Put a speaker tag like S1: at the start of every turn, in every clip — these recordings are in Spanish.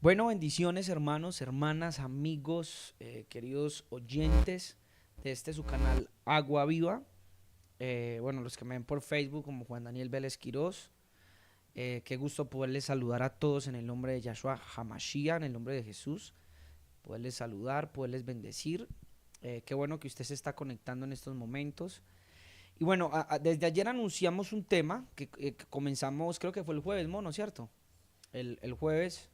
S1: Bueno, bendiciones hermanos, hermanas, amigos, queridos oyentes de este su canal Agua Viva. Bueno, los que me ven por Facebook como Juan Daniel Vélez Quirós. Qué gusto poderles saludar a todos en el nombre de Yahshua Hamashiach, en el nombre de Jesús. Poderles saludar, poderles bendecir. Qué bueno que usted se está conectando en estos momentos. Y bueno, desde ayer anunciamos un tema que comenzamos, creo que fue el jueves, ¿no? ¿Cierto? El jueves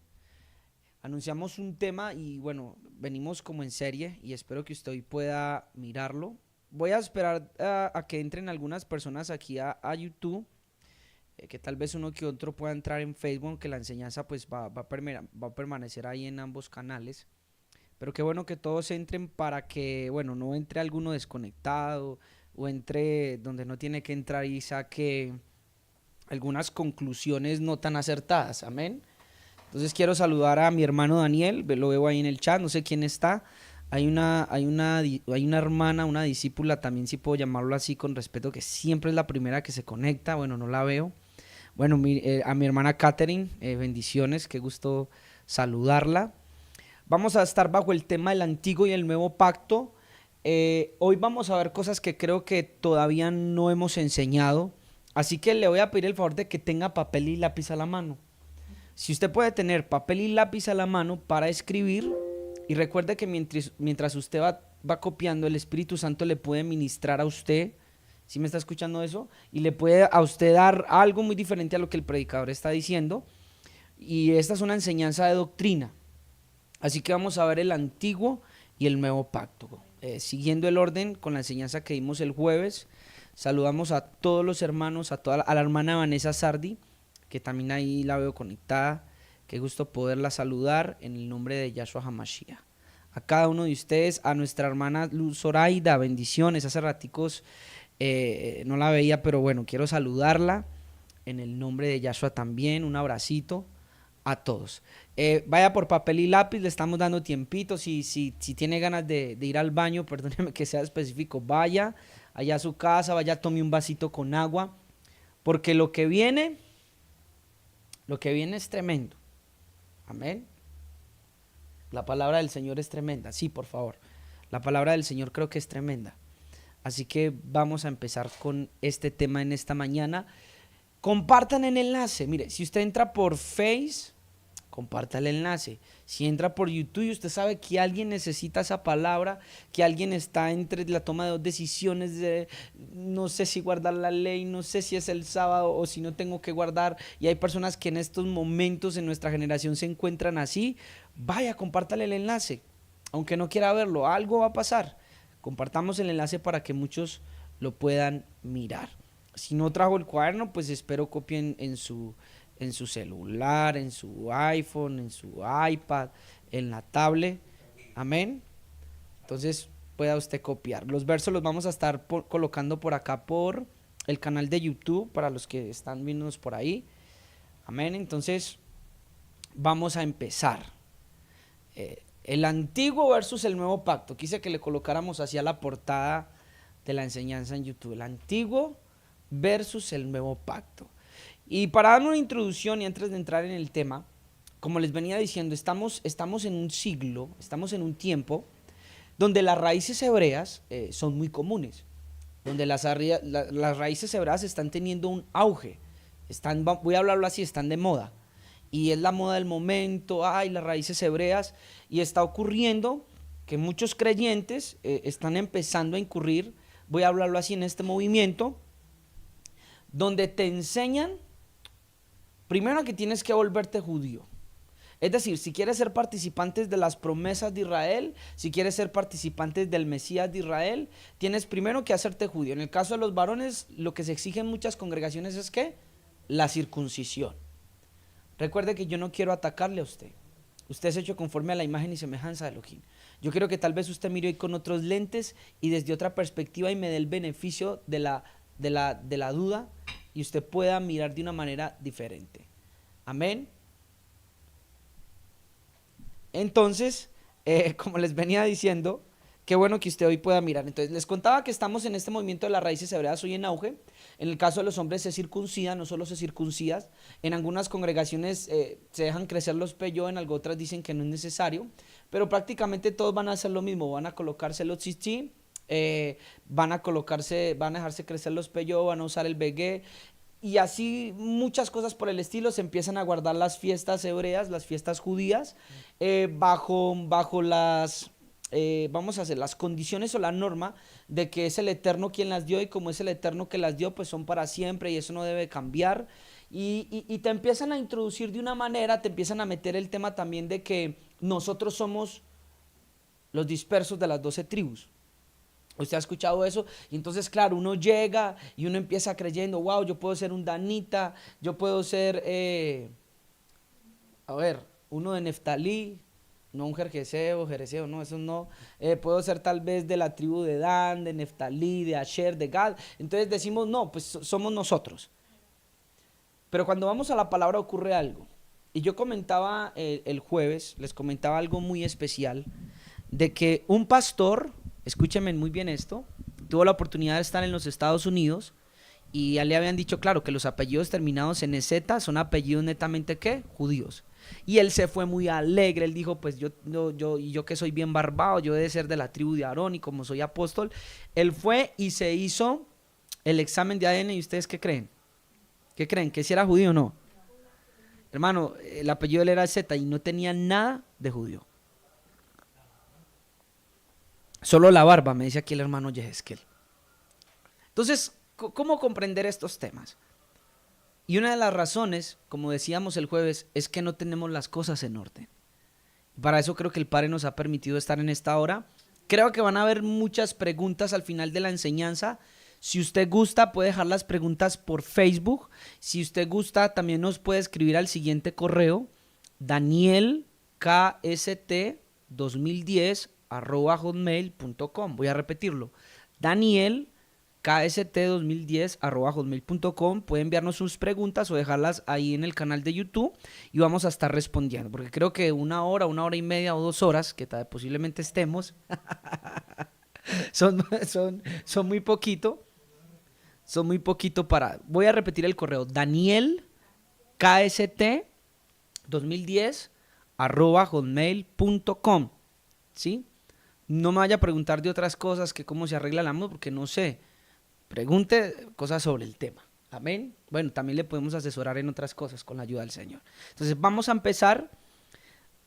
S1: anunciamos un tema y bueno, venimos como en serie y espero que usted hoy pueda mirarlo. Voy a esperar a que entren algunas personas aquí a YouTube, que tal vez uno que otro pueda entrar en Facebook, que la enseñanza pues va a permanecer ahí en ambos canales. Pero qué bueno que todos entren para que, bueno, no entre alguno desconectado o entre donde no tiene que entrar y saque algunas conclusiones no tan acertadas. Amén. Entonces quiero saludar a mi hermano Daniel, lo veo ahí en el chat, no sé quién está. Hay una hermana, una discípula, también si puedo llamarlo así con respeto, que siempre es la primera que se conecta, bueno, no la veo. Bueno, a mi hermana Catherine, bendiciones, qué gusto saludarla. Vamos a estar bajo el tema del antiguo y el nuevo pacto. Hoy vamos a ver cosas que creo que todavía no hemos enseñado, así que le voy a pedir el favor de que tenga papel y lápiz a la mano. Si usted puede tener papel y lápiz a la mano para escribir, y recuerde que mientras usted va copiando, el Espíritu Santo le puede ministrar a usted, si me está escuchando eso, y le puede a usted dar algo muy diferente a lo que el predicador está diciendo. Y esta es una enseñanza de doctrina. Así que vamos a ver el antiguo y el nuevo pacto. Siguiendo el orden con la enseñanza que dimos el jueves, saludamos a todos los hermanos, a la hermana Vanessa Sardi, que también ahí la veo conectada. Qué gusto poderla saludar en el nombre de Yahshua Hamashiach. A cada uno de ustedes, a nuestra hermana Luz Zoraida, bendiciones. Hace raticos no la veía, pero bueno, quiero saludarla en el nombre de Yahshua también. Un abracito a todos. Vaya por papel y lápiz, le estamos dando tiempito. Si tiene ganas de ir al baño, perdóneme que sea específico, vaya allá a su casa, vaya, tome un vasito con agua, porque lo que viene es tremendo. Amén. La palabra del Señor es tremenda. Sí, por favor. La palabra del Señor creo que es tremenda. Así que vamos a empezar con este tema en esta mañana. Compartan el enlace. Mire, si usted entra por Face, comparta el enlace. Si entra por YouTube y usted sabe que alguien necesita esa palabra, que alguien está entre la toma de dos decisiones de no sé si guardar la ley, no sé si es el sábado o si no tengo que guardar, y hay personas que en estos momentos en nuestra generación se encuentran así, vaya, compártale el enlace. Aunque no quiera verlo, algo va a pasar. Compartamos el enlace para que muchos lo puedan mirar. Si no trajo el cuaderno, pues espero copien en su celular, en su iPhone, en su iPad, en la tablet. Amén. Entonces pueda usted copiar. Los versos los vamos a estar colocando por acá por el canal de YouTube para los que están viéndonos por ahí. Amén. Entonces vamos a empezar. El antiguo versus el nuevo pacto. Quise que le colocáramos hacia la portada de la enseñanza en YouTube. El antiguo versus el nuevo pacto. Y para dar una introducción y antes de entrar en el tema, como les venía diciendo, estamos en un siglo, estamos en un tiempo donde las raíces hebreas son muy comunes, donde las raíces hebreas están teniendo un auge, voy a hablarlo así, están de moda. Y es la moda del momento, ay, las raíces hebreas, y está ocurriendo que muchos creyentes están empezando a incurrir, voy a hablarlo así, en este movimiento, donde te enseñan primero que tienes que volverte judío. Es decir, si quieres ser participantes de las promesas de Israel, si quieres ser participantes del Mesías de Israel, tienes primero que hacerte judío. En el caso de los varones, lo que se exige en muchas congregaciones es ¿qué? La circuncisión. Recuerde que yo no quiero atacarle a usted. Usted es hecho conforme a la imagen y semejanza de Elohim. Yo quiero que tal vez usted mire hoy con otros lentes y desde otra perspectiva y me dé el beneficio de la duda y usted pueda mirar de una manera diferente. Amén. Entonces, como les venía diciendo, Qué bueno que usted hoy pueda mirar. Entonces, les contaba que estamos en este movimiento de las raíces hebreas hoy en auge. En el caso de los hombres se circuncidan, no solo se circuncidas. En algunas congregaciones se dejan crecer los peyos, en algunas otras dicen que no es necesario. Pero prácticamente todos van a hacer lo mismo. Van a colocarse los tzitzit, van a colocarse, van a dejarse crecer los peyos, van a usar el begué. Y así muchas cosas por el estilo. Se empiezan a guardar las fiestas hebreas, las fiestas judías, bajo las vamos a hacer las condiciones o la norma de que es el Eterno quien las dio, y como es el Eterno que las dio, pues son para siempre y eso no debe cambiar. Y te empiezan a introducir de una manera, te empiezan a meter el tema también de que nosotros somos los dispersos de las 12 tribus. Usted ha escuchado eso, y entonces claro, uno llega y uno empieza creyendo, wow, yo puedo ser un danita, yo puedo ser, uno de Neftalí, no un jereceo, no, eso no. Puedo ser tal vez de la tribu de Dan, de Neftalí, de Asher, de Gad. Entonces decimos, no, pues somos nosotros. Pero cuando vamos a la palabra ocurre algo. Y yo comentaba el jueves, les comentaba algo muy especial, de que un pastor, escúchenme muy bien esto, tuvo la oportunidad de estar en los Estados Unidos y ya le habían dicho, claro, que los apellidos terminados en EZ son apellidos netamente, ¿qué? Judíos. Y él se fue muy alegre, él dijo, pues yo que soy bien barbado, yo he de ser de la tribu de Aarón y como soy apóstol. Él fue y se hizo el examen de ADN y ¿ustedes qué creen? ¿Qué creen? ¿Que si era judío o no? Hermano, el apellido de él era Z y no tenía nada de judío. Solo la barba, me dice aquí el hermano Yehezkel. Entonces, ¿cómo comprender estos temas? Y una de las razones, como decíamos el jueves, es que no tenemos las cosas en orden. Para eso creo que el Padre nos ha permitido estar en esta hora. Creo que van a haber muchas preguntas al final de la enseñanza. Si usted gusta, puede dejar las preguntas por Facebook. Si usted gusta, también nos puede escribir al siguiente correo, danielkst2010@hotmail.com. Voy a repetirlo, danielkst2010@hotmail.com. Puede enviarnos sus preguntas o dejarlas ahí en el canal de YouTube y vamos a estar respondiendo, porque creo que una hora y media o 2 horas, que posiblemente estemos, son muy poquito. Son muy poquito para... Voy a repetir el correo, danielkst2010@hotmail.com. ¿Sí? No me vaya a preguntar de otras cosas, que cómo se arregla el amor, porque no sé. Pregunte cosas sobre el tema. Amén. Bueno, también le podemos asesorar en otras cosas con la ayuda del Señor. Entonces vamos a empezar.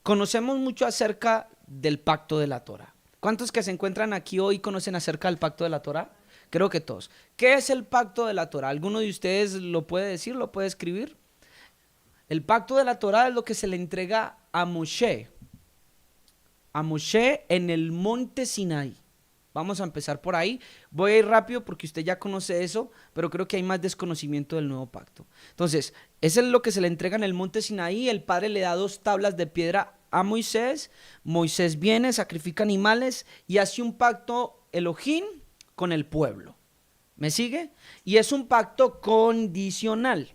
S1: Conocemos mucho acerca del pacto de la Torah. ¿Cuántos que se encuentran aquí hoy conocen acerca del pacto de la Torah? Creo que todos. ¿Qué es el pacto de la Torah? ¿Alguno de ustedes lo puede decir, lo puede escribir? El pacto de la Torah es lo que se le entrega a Moshe en el monte Sinaí. Vamos a empezar por ahí. Voy a ir rápido porque usted ya conoce eso, pero creo que hay más desconocimiento del nuevo pacto. Entonces, eso es lo que se le entrega en el monte Sinaí. El Padre le da 2 tablas de piedra a Moisés. Moisés viene, sacrifica animales y hace un pacto Elohim con el pueblo. ¿Me sigue? Y es un pacto condicional.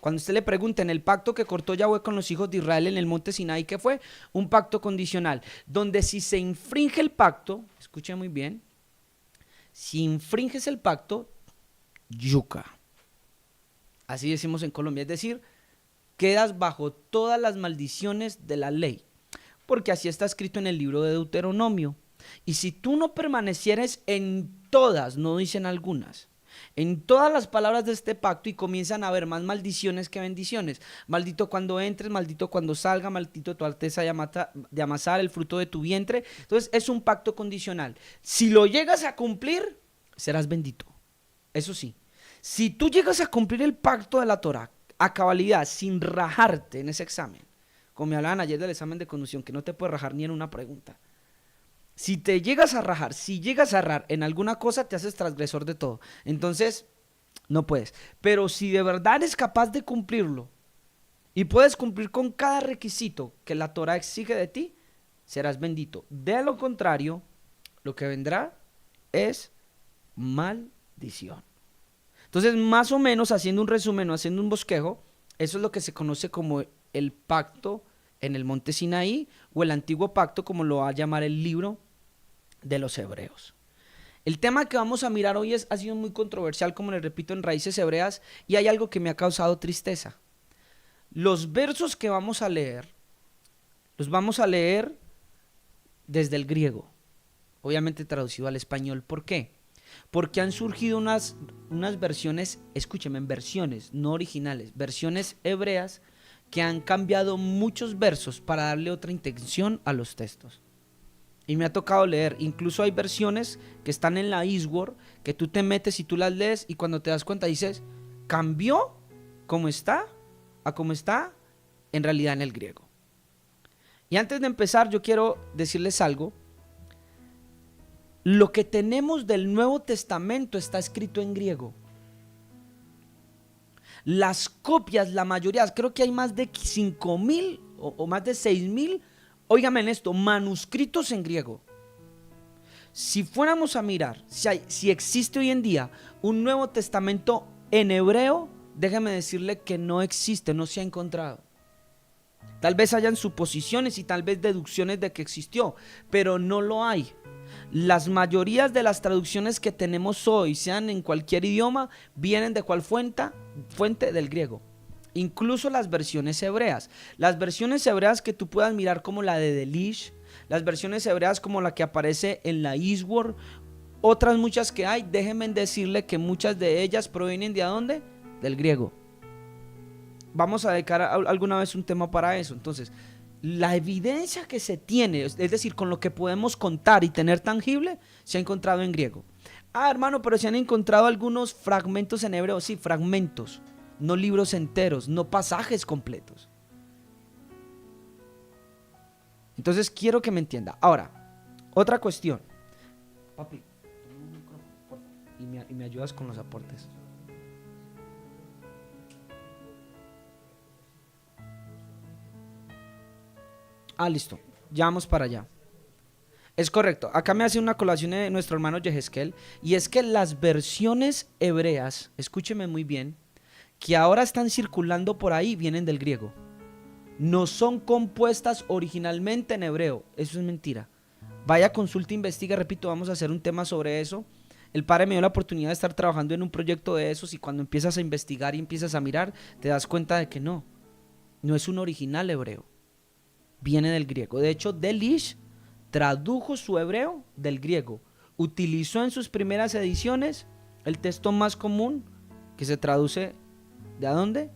S1: Cuando usted le pregunta en el pacto que cortó Yahweh con los hijos de Israel en el monte Sinaí, ¿qué fue? Un pacto condicional, donde si se infringe el pacto, escuche muy bien, si infringes el pacto, yuca. Así decimos en Colombia, es decir, quedas bajo todas las maldiciones de la ley, porque así está escrito en el libro de Deuteronomio. Y si tú no permanecieres en todas, no dicen algunas, en todas las palabras de este pacto, y comienzan a haber más maldiciones que bendiciones. Maldito cuando entres, maldito cuando salga, maldito tu alteza de amasar el fruto de tu vientre. Entonces es un pacto condicional. Si lo llegas a cumplir, serás bendito. Eso sí, si tú llegas a cumplir el pacto de la Torah a cabalidad, sin rajarte en ese examen, como me hablaban ayer del examen de conducción, que no te puedes rajar ni en una pregunta. Si te llegas a rajar, si llegas a errar en alguna cosa, te haces transgresor de todo. Entonces, no puedes. Pero si de verdad eres capaz de cumplirlo y puedes cumplir con cada requisito que la Torah exige de ti, serás bendito. De lo contrario, lo que vendrá es maldición. Entonces, más o menos, haciendo un resumen o haciendo un bosquejo, eso es lo que se conoce como el pacto en el monte Sinaí, o el antiguo pacto, como lo va a llamar el libro de los hebreos. El tema que vamos a mirar hoy ha sido muy controversial, como les repito, en Raíces Hebreas, y hay algo que me ha causado tristeza. Los versos que vamos a leer, los vamos a leer desde el griego, obviamente traducido al español. ¿Por qué? Porque han surgido unas versiones, escúchenme, versiones, no originales, versiones hebreas que han cambiado muchos versos para darle otra intención a los textos. Y me ha tocado leer, incluso hay versiones que están en la Eastword, que tú te metes y tú las lees y cuando te das cuenta dices, cambió como está a como está en realidad en el griego. Y antes de empezar yo quiero decirles algo. Lo que tenemos del Nuevo Testamento está escrito en griego. Las copias, la mayoría, creo que hay más de 5,000 o más de 6,000, óigame en esto, manuscritos en griego. Si fuéramos a mirar, si existe hoy en día un Nuevo Testamento en hebreo, déjame decirle que no existe, no se ha encontrado. Tal vez hayan suposiciones y tal vez deducciones de que existió, pero no lo hay. Las mayorías de las traducciones que tenemos hoy, sean en cualquier idioma, vienen de cuál fuente del griego. Incluso las versiones hebreas. Las versiones hebreas que tú puedas mirar como la de Delish, las versiones hebreas como la que aparece en la Eastword, otras muchas que hay, déjenme decirle que muchas de ellas provienen ¿de dónde? Del griego. Vamos a dedicar alguna vez un tema para eso. Entonces, la evidencia que se tiene, es decir, con lo que podemos contar y tener tangible, se ha encontrado en griego. Ah, hermano, pero se han encontrado algunos fragmentos en hebreo. Sí, fragmentos, no libros enteros, no pasajes completos. Entonces quiero que me entienda. Ahora, otra cuestión. Papi, toma un micrófono, por favor, y me ayudas con los aportes. Ah, listo, ya vamos para allá. Es correcto, acá me hace una colación de nuestro hermano Yehezkel, y es que las versiones hebreas, escúcheme muy bien, que ahora están circulando por ahí vienen del griego. No son compuestas originalmente en hebreo, eso es mentira. Vaya, consulta, investiga, repito, vamos a hacer un tema sobre eso. El padre me dio la oportunidad de estar trabajando en un proyecto de esos y cuando empiezas a investigar y empiezas a mirar, te das cuenta de que no es un original hebreo. Viene del griego. De hecho, Delish tradujo su hebreo del griego. Utilizó en sus primeras ediciones el texto más común que se traduce ¿de dónde?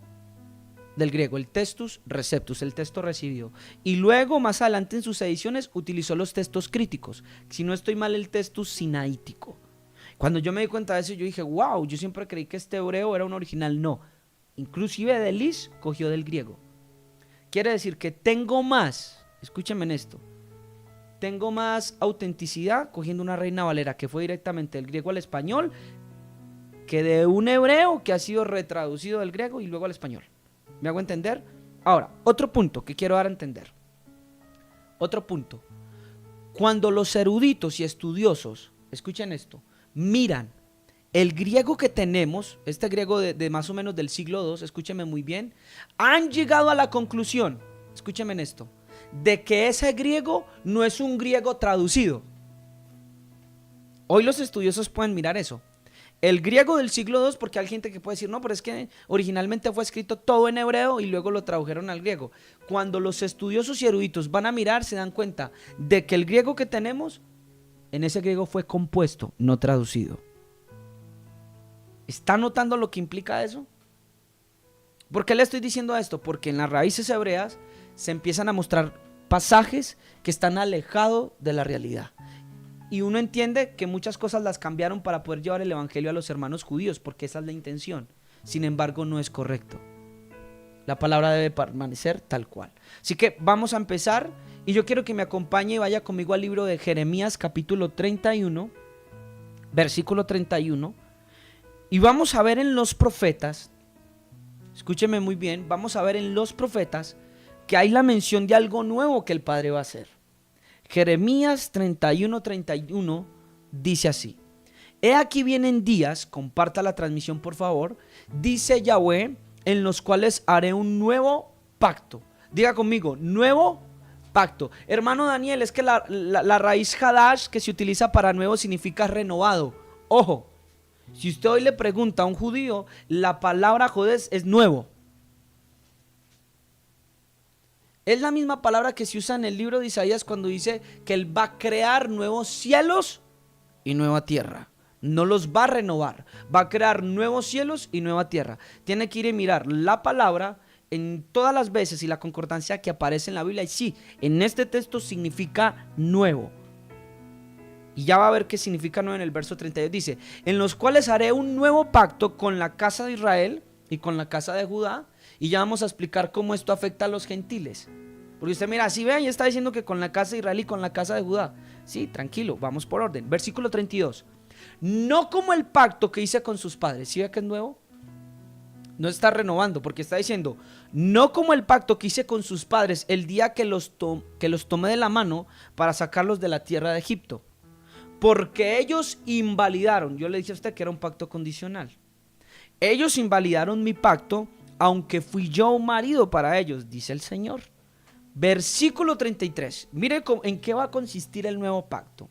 S1: Del griego, el textus receptus, el texto recibido. Y luego, más adelante en sus ediciones, utilizó los textos críticos. Si no estoy mal, el textus sinaítico. Cuando yo me di cuenta de eso, yo dije, wow, yo siempre creí que este hebreo era un original. No, inclusive Delish cogió del griego. Quiere decir que tengo más, escúchenme en esto, tengo más autenticidad cogiendo una Reina Valera que fue directamente del griego al español que de un hebreo que ha sido retraducido del griego y luego al español. ¿Me hago entender? Ahora, otro punto que quiero dar a entender. Otro punto. Cuando los eruditos y estudiosos, escuchen esto, miran el griego que tenemos, este griego de más o menos del siglo II, escúchenme muy bien, han llegado a la conclusión, escúchenme en esto, de que ese griego no es un griego traducido. Hoy los estudiosos pueden mirar eso. El griego del siglo II, porque hay gente que puede decir, no, pero es que originalmente fue escrito todo en hebreo y luego lo tradujeron al griego. Cuando los estudiosos y eruditos van a mirar, se dan cuenta de que el griego que tenemos, en ese griego fue compuesto, no traducido. ¿Está notando lo que implica eso? ¿Por qué le estoy diciendo esto? Porque en las raíces hebreas se empiezan a mostrar pasajes que están alejados de la realidad. Y uno entiende que muchas cosas las cambiaron para poder llevar el evangelio a los hermanos judíos, porque esa es la intención. Sin embargo, no es correcto. La palabra debe permanecer tal cual. Así que vamos a empezar y yo quiero que me acompañe y vaya conmigo al libro de Jeremías capítulo 31, versículo 31. Y vamos a ver en los profetas, escúcheme muy bien, vamos a ver en los profetas que hay la mención de algo nuevo que el Padre va a hacer. Jeremías 31:31 dice así: He aquí vienen días, comparta la transmisión por favor, dice Yahweh, en los cuales haré un nuevo pacto. Diga conmigo, nuevo Pacto. Hermano Daniel, es que la raíz Hadash que se utiliza para nuevo significa renovado. Ojo, si usted hoy le pregunta a un judío, la palabra Jodes es nuevo. Es la misma palabra que se usa en el libro de Isaías cuando dice que Él va a crear nuevos cielos y nueva tierra. No los va a renovar, va a crear nuevos cielos y nueva tierra. Tiene que ir y mirar la palabra en todas las veces y la concordancia que aparece en la Biblia. Y sí, en este texto significa nuevo. Y ya va a ver qué significa nuevo en el verso 32. Dice, en los cuales haré un nuevo pacto con la casa de Israel y con la casa de Judá. Y ya vamos a explicar cómo esto afecta a los gentiles. Porque usted mira, si ve, ahí está diciendo que con la casa de Israel y con la casa de Judá. Sí, tranquilo, vamos por orden. Versículo 32. No como el pacto que hice con sus padres. ¿Sí ve que es nuevo? No está renovando, porque está diciendo, no como el pacto que hice con sus padres el día que los tomé de la mano para sacarlos de la tierra de Egipto. Porque ellos invalidaron, yo le dije a usted que era un pacto condicional. Ellos invalidaron mi pacto, aunque fui yo un marido para ellos, dice el Señor. Versículo 33. Mire en qué va a consistir el nuevo pacto.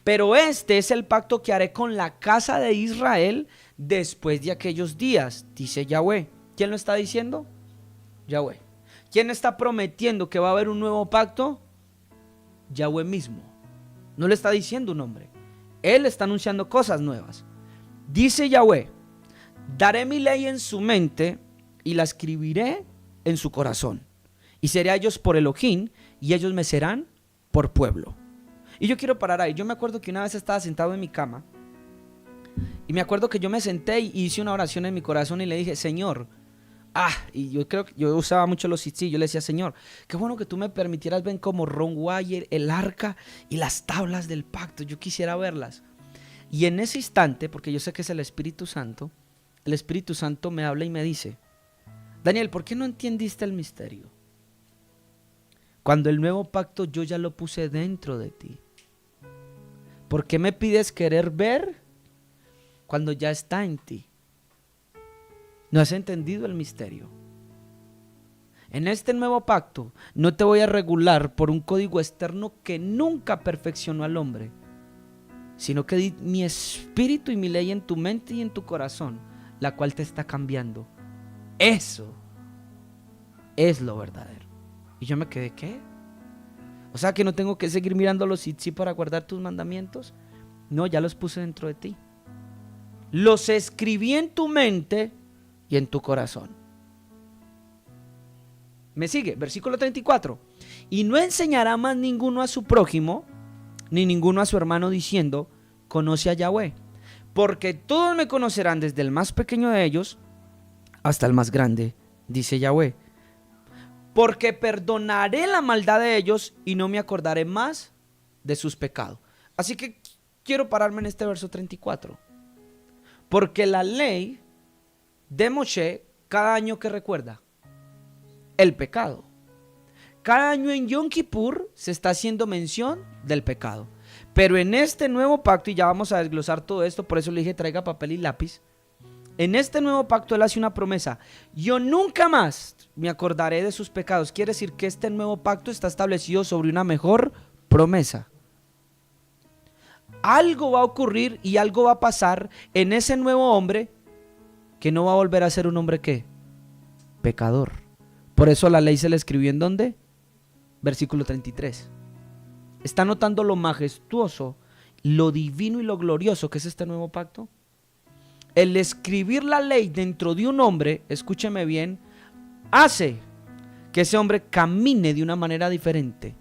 S1: Pero este es el pacto que haré con la casa de Israel después de aquellos días, dice Yahweh. ¿Quién lo está diciendo? Yahweh. ¿Quién está prometiendo que va a haber un nuevo pacto? Yahweh mismo. No le está diciendo un hombre. Él está anunciando cosas nuevas. Dice Yahweh, daré mi ley en su mente y la escribiré en su corazón. Y seré a ellos por Elohim y ellos me serán por pueblo. Y yo quiero parar ahí. Yo me acuerdo que una vez estaba sentado en mi cama y me acuerdo que yo me senté y hice una oración en mi corazón y le dije, Señor, y yo creo que yo usaba mucho los tzitzit. Yo le decía, Señor, qué bueno que tú me permitieras ver como Ron Wire, el arca y las tablas del pacto. Yo quisiera verlas. Y en ese instante, porque yo sé que es el Espíritu Santo me habla y me dice, Daniel, ¿por qué no entendiste el misterio? Cuando el nuevo pacto yo ya lo puse dentro de ti. ¿Por qué me pides querer ver cuando ya está en ti? ¿No has entendido el misterio? En este nuevo pacto no te voy a regular por un código externo que nunca perfeccionó al hombre, sino que di mi espíritu y mi ley en tu mente y en tu corazón, la cual te está cambiando. Eso es lo verdadero. Y yo me quedé, ¿qué? O sea que no tengo que seguir mirando los tzitzit para guardar tus mandamientos. No, ya los puse dentro de ti. Los escribí en tu mente y en tu corazón. Me sigue, versículo 34. Y no enseñará más ninguno a su prójimo, ni ninguno a su hermano diciendo, conoce a Yahweh. Porque todos me conocerán desde el más pequeño de ellos hasta el más grande, dice Yahweh. Porque perdonaré la maldad de ellos y no me acordaré más de sus pecados. Así que quiero pararme en este verso 34. Porque la ley de Moshe, cada año que recuerda el pecado. Cada año en Yom Kippur se está haciendo mención del pecado. Pero en este nuevo pacto, y ya vamos a desglosar todo esto, por eso le dije traiga papel y lápiz. En este nuevo pacto él hace una promesa. Yo nunca más me acordaré de sus pecados. Quiere decir que este nuevo pacto está establecido sobre una mejor promesa. Algo va a ocurrir y algo va a pasar en ese nuevo hombre que no va a volver a ser un hombre ¿qué? Pecador. Por eso la ley se le escribió ¿en dónde? Versículo 33. ¿Está notando lo majestuoso, lo divino y lo glorioso que es este nuevo pacto? El escribir la ley dentro de un hombre, escúcheme bien, hace que ese hombre camine de una manera diferente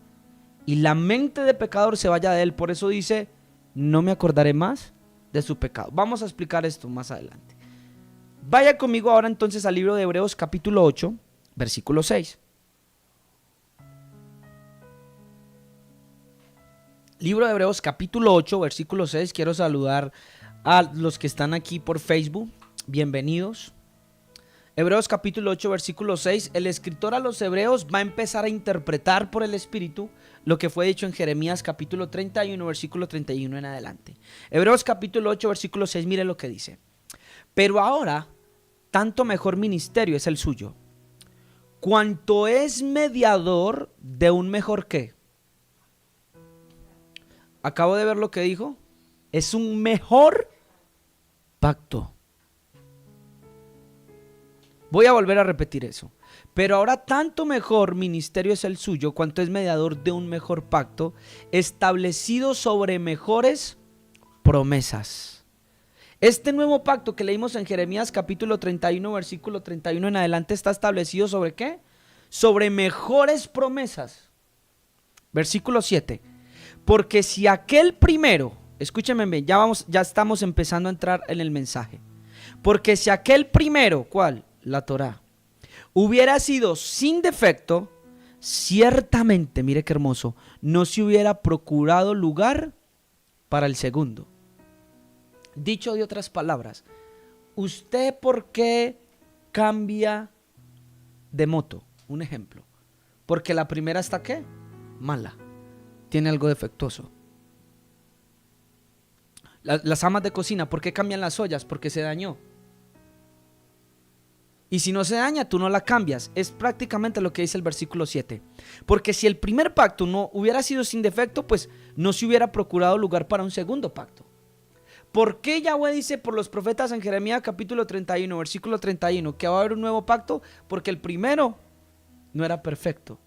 S1: y la mente de pecador se vaya de él. Por eso dice, no me acordaré más de su pecado. Vamos a explicar esto más adelante. Vaya conmigo ahora entonces al libro de Hebreos capítulo 8, versículo 6. Libro de Hebreos capítulo 8, versículo 6. Quiero saludar a los que están aquí por Facebook. Bienvenidos. Hebreos capítulo 8, versículo 6. El escritor a los hebreos va a empezar a interpretar por el Espíritu lo que fue dicho en Jeremías capítulo 31, versículo 31 en adelante. Hebreos capítulo 8, versículo 6. Mire lo que dice. Pero ahora, tanto mejor ministerio es el suyo, cuanto es mediador de un mejor ¿qué? Acabo de ver lo que dijo. Es un mejor pacto. Voy a volver a repetir eso. Pero ahora tanto mejor ministerio es el suyo, cuanto es mediador de un mejor pacto, establecido sobre mejores promesas. Este nuevo pacto que leímos en Jeremías capítulo 31, versículo 31 en adelante, está establecido sobre ¿qué? Sobre mejores promesas. Versículo 7. Porque si aquel primero, escúchenme bien, ya estamos empezando a entrar en el mensaje. Porque si aquel primero, ¿cuál? La Torá, hubiera sido sin defecto, ciertamente, mire qué hermoso, no se hubiera procurado lugar para el segundo. Dicho de otras palabras, ¿usted por qué cambia de moto? Un ejemplo. Porque la primera está ¿qué? Mala. Tiene algo defectuoso. Las amas de cocina, ¿por qué cambian las ollas? Porque se dañó. Y si no se daña, tú no la cambias. Es prácticamente lo que dice el versículo 7. Porque si el primer pacto no hubiera sido sin defecto, pues no se hubiera procurado lugar para un segundo pacto. ¿Por qué Yahweh dice por los profetas en Jeremías capítulo 31, versículo 31, que va a haber un nuevo pacto? Porque el primero no era perfecto.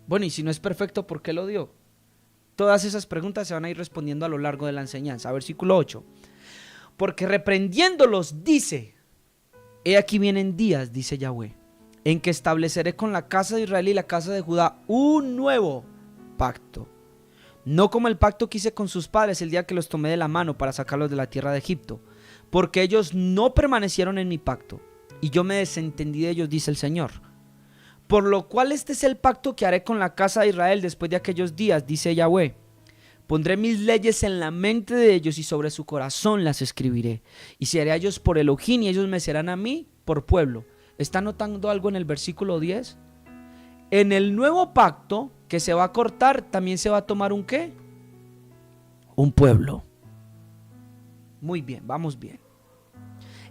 S1: Bueno, y si no es perfecto, ¿por qué lo dio? Todas esas preguntas se van a ir respondiendo a lo largo de la enseñanza. Versículo 8. Porque reprendiéndolos dice, he aquí vienen días, dice Yahweh, en que estableceré con la casa de Israel y la casa de Judá un nuevo pacto. No como el pacto que hice con sus padres el día que los tomé de la mano para sacarlos de la tierra de Egipto, porque ellos no permanecieron en mi pacto, y yo me desentendí de ellos, dice el Señor. Por lo cual este es el pacto que haré con la casa de Israel después de aquellos días, dice Yahweh. Pondré mis leyes en la mente de ellos y sobre su corazón las escribiré. Y seré a ellos por Elohim y ellos me serán a mí por pueblo. ¿Está notando algo en el versículo 10? En el nuevo pacto que se va a cortar también se va a tomar un ¿qué? Un pueblo. Muy bien, vamos bien.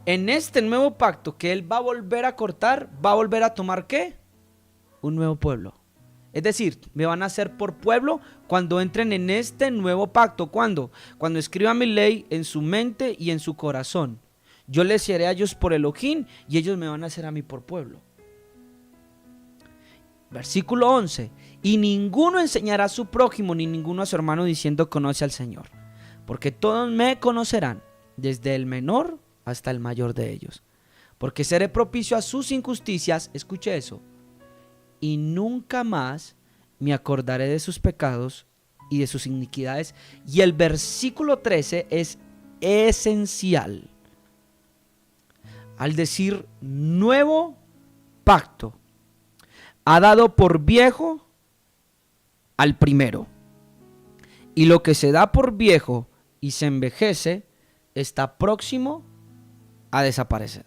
S1: En este nuevo pacto que él va a volver a cortar, va a volver a tomar ¿qué? Un nuevo pueblo. Es decir, me van a hacer por pueblo cuando entren en este nuevo pacto. ¿Cuándo? Cuando escriban mi ley en su mente y en su corazón. Yo les seré a ellos por Elohim y ellos me van a hacer a mí por pueblo. Versículo 11. Y ninguno enseñará a su prójimo ni ninguno a su hermano diciendo conoce al Señor. Porque todos me conocerán, desde el menor hasta el mayor de ellos. Porque seré propicio a sus injusticias. Escuche eso. Y nunca más me acordaré de sus pecados y de sus iniquidades. Y el versículo 13 es esencial. Al decir nuevo pacto, ha dado por viejo al primero. Y lo que se da por viejo y se envejece está próximo a desaparecer.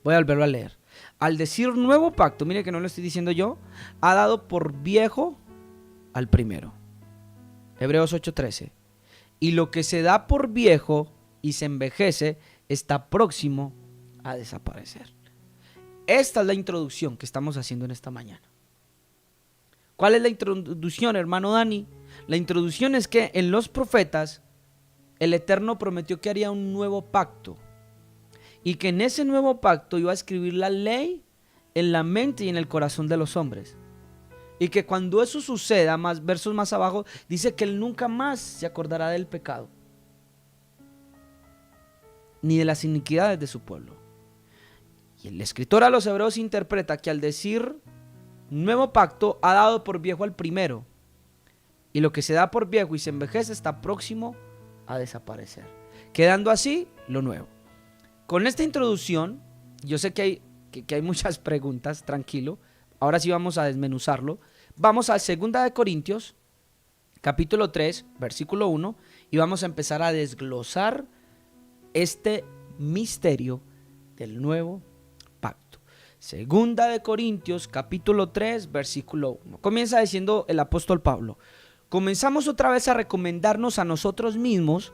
S1: Voy a volverlo a leer. Al decir nuevo pacto, mire que no lo estoy diciendo yo, ha dado por viejo al primero. Hebreos 8:13. Y lo que se da por viejo y se envejece está próximo a desaparecer. Esta es la introducción que estamos haciendo en esta mañana. ¿Cuál es la introducción, hermano Dani? La introducción es que en los profetas el Eterno prometió que haría un nuevo pacto. Y que en ese nuevo pacto iba a escribir la ley en la mente y en el corazón de los hombres. Y que cuando eso suceda, versos más abajo, dice que él nunca más se acordará del pecado, ni de las iniquidades de su pueblo. Y el escritor a los hebreos interpreta que al decir nuevo pacto, ha dado por viejo al primero. Y lo que se da por viejo y se envejece está próximo a desaparecer. Quedando así lo nuevo. Con esta introducción, yo sé que hay muchas preguntas, tranquilo. Ahora sí vamos a desmenuzarlo. Vamos a 2 de Corintios, capítulo 3, versículo 1, y vamos a empezar a desglosar este misterio del nuevo pacto. 2 de Corintios, capítulo 3, versículo 1. Comienza diciendo el apóstol Pablo: ¿comenzamos otra vez a recomendarnos a nosotros mismos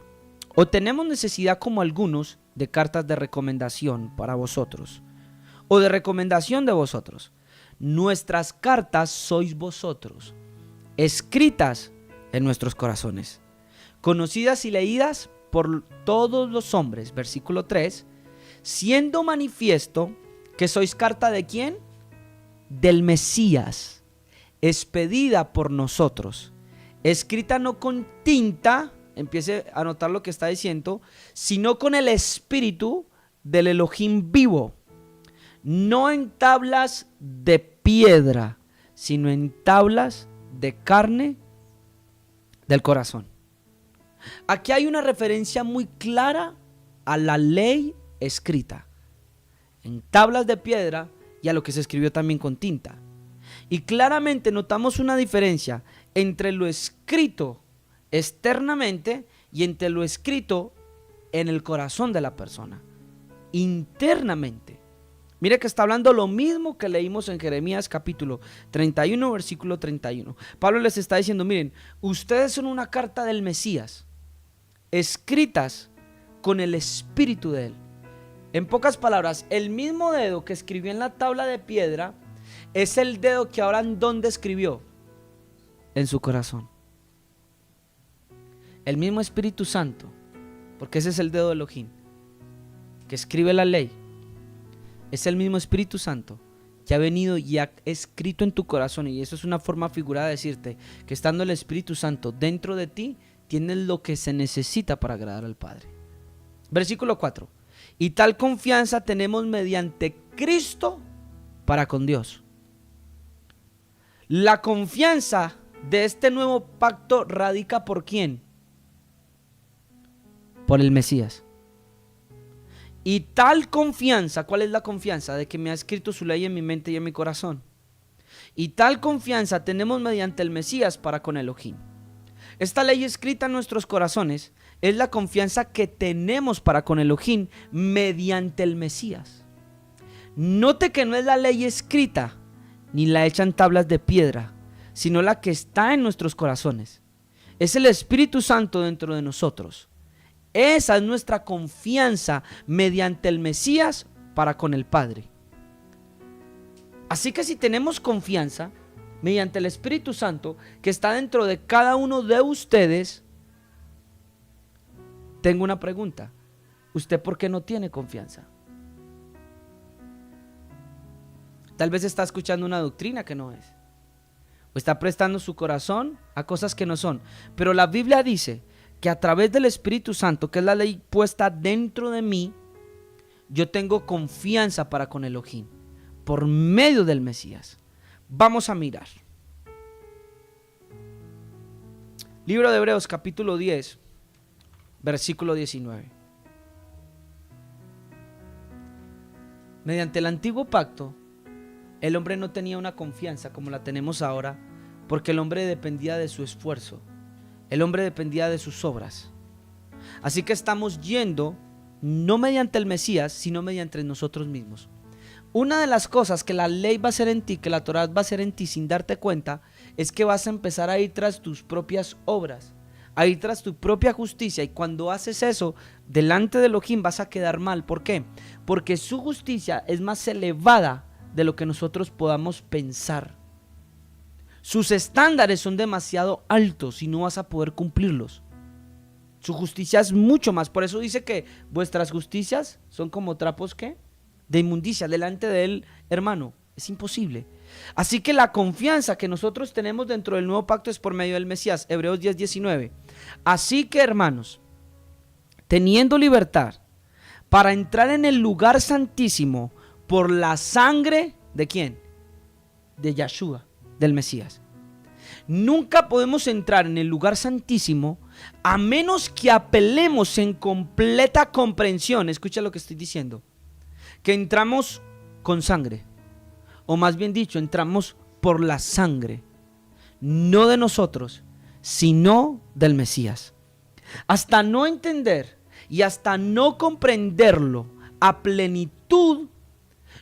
S1: o tenemos necesidad como algunos de cartas de recomendación para vosotros? o de recomendación de vosotros. Nuestras cartas sois vosotros, escritas en nuestros corazones, conocidas y leídas por todos los hombres. Versículo 3, siendo manifiesto que sois carta ¿de quién? Del Mesías, expedida por nosotros, escrita no con tinta, empiece a notar lo que está diciendo, sino con el Espíritu del Elohim vivo, no en tablas de piedra, sino en tablas de carne del corazón. Aquí hay una referencia muy clara a la ley escrita en tablas de piedra y a lo que se escribió también con tinta. Y claramente notamos una diferencia entre lo escrito externamente y entre lo escrito en el corazón de la persona, internamente. Mire que está hablando lo mismo que leímos en Jeremías capítulo 31, versículo 31. Pablo les está diciendo, miren, ustedes son una carta del Mesías, escritas con el Espíritu de él. En pocas palabras, el mismo dedo que escribió en la tabla de piedra es el dedo que ahora en dónde escribió, en su corazón. El mismo Espíritu Santo, porque ese es el dedo de Elohim, que escribe la ley, es el mismo Espíritu Santo que ha venido y ha escrito en tu corazón. Y eso es una forma figurada de decirte que estando el Espíritu Santo dentro de ti, tienes lo que se necesita para agradar al Padre. Versículo 4. Y tal confianza tenemos mediante Cristo para con Dios. La confianza de este nuevo pacto radica ¿por quién? Por el Mesías. Y tal confianza, ¿cuál es la confianza? De que me ha escrito su ley en mi mente y en mi corazón. Y tal confianza tenemos mediante el Mesías para con Elohim. Esta ley escrita en nuestros corazones es la confianza que tenemos para con Elohim mediante el Mesías. Note que no es la ley escrita ni la hecha en tablas de piedra, sino la que está en nuestros corazones. Es el Espíritu Santo dentro de nosotros. Esa es nuestra confianza mediante el Mesías para con el Padre. Así que si tenemos confianza mediante el Espíritu Santo que está dentro de cada uno de ustedes, tengo una pregunta. ¿Usted por qué no tiene confianza? Tal vez está escuchando una doctrina que no es, o está prestando su corazón a cosas que no son. Pero la Biblia dice que a través del Espíritu Santo, que es la ley puesta dentro de mí, yo tengo confianza para con Elohim por medio del Mesías. Vamos a mirar. Libro de Hebreos capítulo 10, versículo 19. Mediante el antiguo pacto, el hombre no tenía una confianza como la tenemos ahora, porque el hombre dependía de su esfuerzo. El hombre dependía de sus obras. Así que estamos yendo no mediante el Mesías, sino mediante nosotros mismos. Una de las cosas que la ley va a hacer en ti, que la Torá va a hacer en ti sin darte cuenta, es que vas a empezar a ir tras tus propias obras, a ir tras tu propia justicia. Y cuando haces eso, delante de Elohim vas a quedar mal. ¿Por qué? Porque su justicia es más elevada de lo que nosotros podamos pensar. Sus estándares son demasiado altos y no vas a poder cumplirlos. Su justicia es mucho más. Por eso dice que vuestras justicias son como trapos ¿qué? De inmundicia delante de él, hermano. Es imposible. Así que la confianza que nosotros tenemos dentro del nuevo pacto es por medio del Mesías. Hebreos 10, 19. Así que, hermanos, teniendo libertad para entrar en el lugar santísimo por la sangre ¿de quién? De Yahshua, del Mesías. Nunca podemos entrar en el lugar santísimo a menos que apelemos en completa comprensión. Escucha lo que estoy diciendo. Que entramos con sangre, o más bien dicho, entramos por la sangre, no de nosotros, sino del Mesías. Hasta no entender y hasta no comprenderlo a plenitud,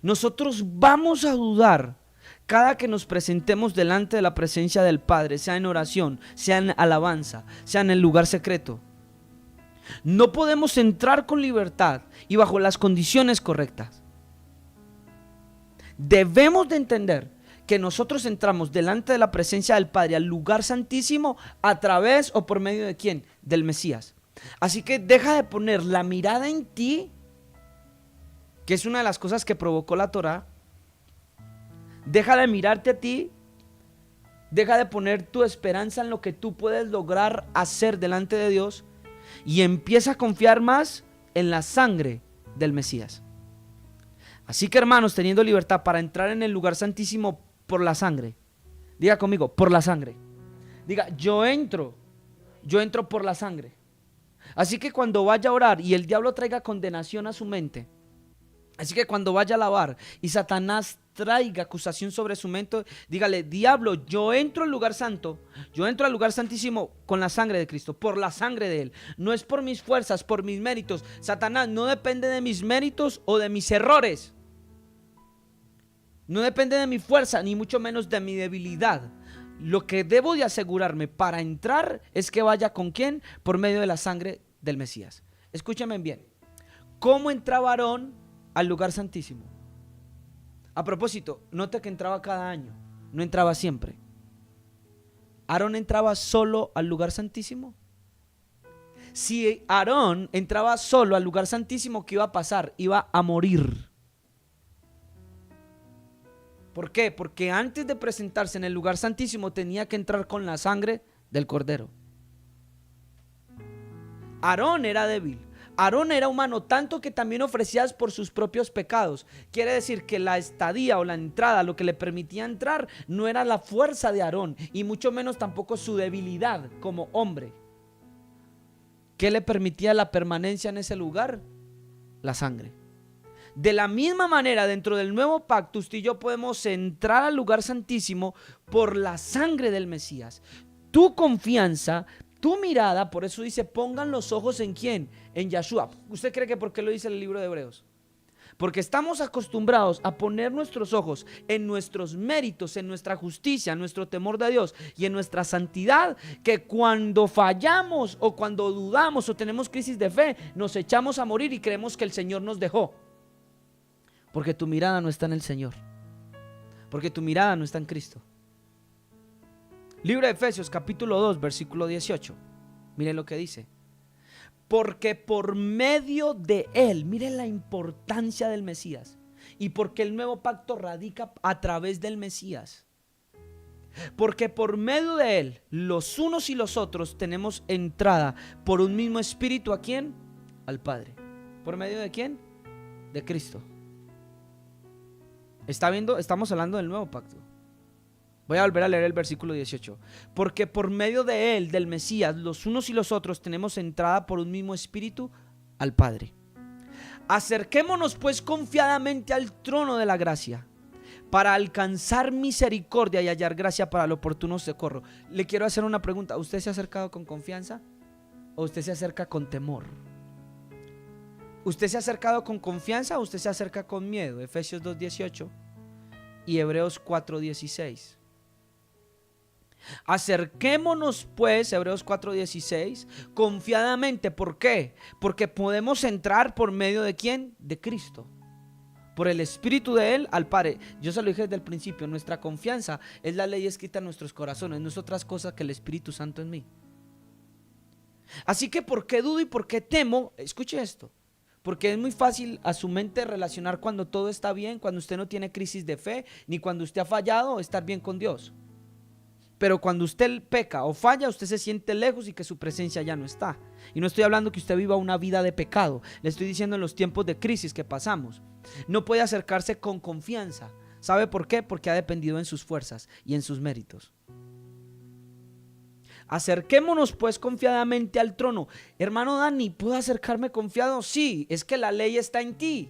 S1: nosotros vamos a dudar cada que nos presentemos delante de la presencia del Padre, sea en oración, sea en alabanza, sea en el lugar secreto. No podemos entrar con libertad y bajo las condiciones correctas. debemos de entender que nosotros entramos delante de la presencia del Padre al lugar santísimo a través o por medio de ¿quién? Del Mesías. Así que deja de poner la mirada en ti, que es una de las cosas que provocó la Torá. Deja de mirarte a ti, deja de poner tu esperanza en lo que tú puedes lograr hacer delante de Dios y empieza a confiar más en la sangre del Mesías. Así que, hermanos, teniendo libertad para entrar en el lugar santísimo por la sangre. Diga conmigo, por la sangre. Diga, yo entro por la sangre. Así que cuando vaya a orar y el diablo traiga condenación a su mente, así que cuando vaya a alabar y Satanás traiga acusación sobre su mente, dígale, diablo, yo entro al lugar santo, yo entro al lugar santísimo con la sangre de Cristo, por la sangre de Él. No es por mis fuerzas, por mis méritos. Satanás no depende de mis méritos o de mis errores. No depende de mi fuerza, ni mucho menos de mi debilidad. Lo que debo de asegurarme para entrar es que vaya ¿con quién? Por medio de la sangre del Mesías. Escúchame bien. ¿Cómo entraba Aarón al lugar santísimo? A propósito, note que entraba cada año, no entraba siempre. ¿Aarón entraba solo al lugar santísimo? Si Aarón entraba solo al lugar santísimo, ¿qué iba a pasar? Iba a morir. ¿Por qué? Porque antes de presentarse en el lugar santísimo tenía que entrar con la sangre del cordero. Aarón era débil. Aarón era humano, tanto que también ofrecías por sus propios pecados. Quiere decir que la estadía o la entrada, lo que le permitía entrar, no era la fuerza de Aarón y mucho menos tampoco su debilidad como hombre. ¿Qué le permitía la permanencia en ese lugar? La sangre. De la misma manera, dentro del nuevo pacto, usted y yo podemos entrar al lugar santísimo por la sangre del Mesías. Tu confianza, tu mirada, por eso dice, pongan los ojos ¿en quién? En Yahshua. ¿Usted cree que por qué lo dice el libro de Hebreos? Porque estamos acostumbrados a poner nuestros ojos en nuestros méritos, en nuestra justicia, en nuestro temor de Dios y en nuestra santidad, que cuando fallamos o cuando dudamos o tenemos crisis de fe, nos echamos a morir y creemos que el Señor nos dejó. Porque tu mirada no está en el Señor. Porque tu mirada no está en Cristo. Libro de Efesios capítulo 2 versículo 18. Miren lo que dice. Porque por medio de Él, miren la importancia del Mesías. Y porque el nuevo pacto radica a través del Mesías. Porque por medio de Él, los unos y los otros tenemos entrada por un mismo espíritu. ¿A quién? Al Padre. ¿Por medio de quién? De Cristo. ¿Está viendo? Estamos hablando del nuevo pacto. Voy a volver a leer el versículo 18. Porque por medio de Él, del Mesías, los unos y los otros tenemos entrada por un mismo espíritu al Padre. Acerquémonos pues confiadamente al trono de la gracia, para alcanzar misericordia y hallar gracia para el oportuno socorro. Le quiero hacer una pregunta. ¿Usted se ha acercado con confianza o usted se acerca con temor? ¿Usted se ha acercado con confianza o usted se acerca con miedo? Efesios 2:18 y Hebreos 4:16. Acerquémonos pues, Hebreos 4:16, confiadamente. ¿Por qué? Porque podemos entrar por medio de ¿quién? De Cristo. Por el Espíritu de Él al Padre. Yo se lo dije desde el principio, nuestra confianza es la ley escrita en nuestros corazones, no es otra cosa que el Espíritu Santo en mí. Así que ¿por qué dudo y por qué temo? Escuche esto. Porque es muy fácil a su mente relacionar cuando todo está bien, cuando usted no tiene crisis de fe, ni cuando usted ha fallado, estar bien con Dios. Pero cuando usted peca o falla, usted se siente lejos y que su presencia ya no está. Y no estoy hablando que usted viva una vida de pecado. Le estoy diciendo en los tiempos de crisis que pasamos. No puede acercarse con confianza. ¿Sabe por qué? Porque ha dependido en sus fuerzas y en sus méritos. Acerquémonos pues confiadamente al trono. Hermano Dani, ¿puedo acercarme confiado? Sí, es que la ley está en ti.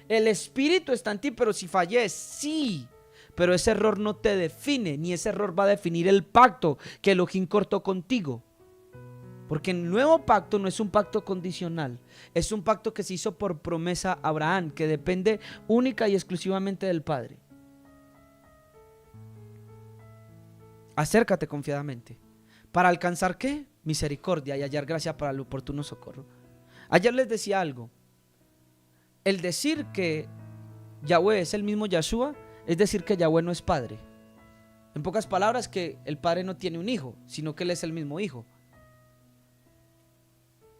S1: El Espíritu está en ti, pero si fallé, sí. Pero ese error no te define, ni ese error va a definir el pacto que Elohim cortó contigo. Porque el nuevo pacto no es un pacto condicional, es un pacto que se hizo por promesa a Abraham, que depende única y exclusivamente del Padre. Acércate confiadamente. ¿Para alcanzar qué? Misericordia y hallar gracia para el oportuno socorro. Ayer les decía algo. El decir que Yahweh es el mismo Yahshua, es decir que Yahweh no es padre. En pocas palabras, que el padre no tiene un hijo, sino que él es el mismo hijo.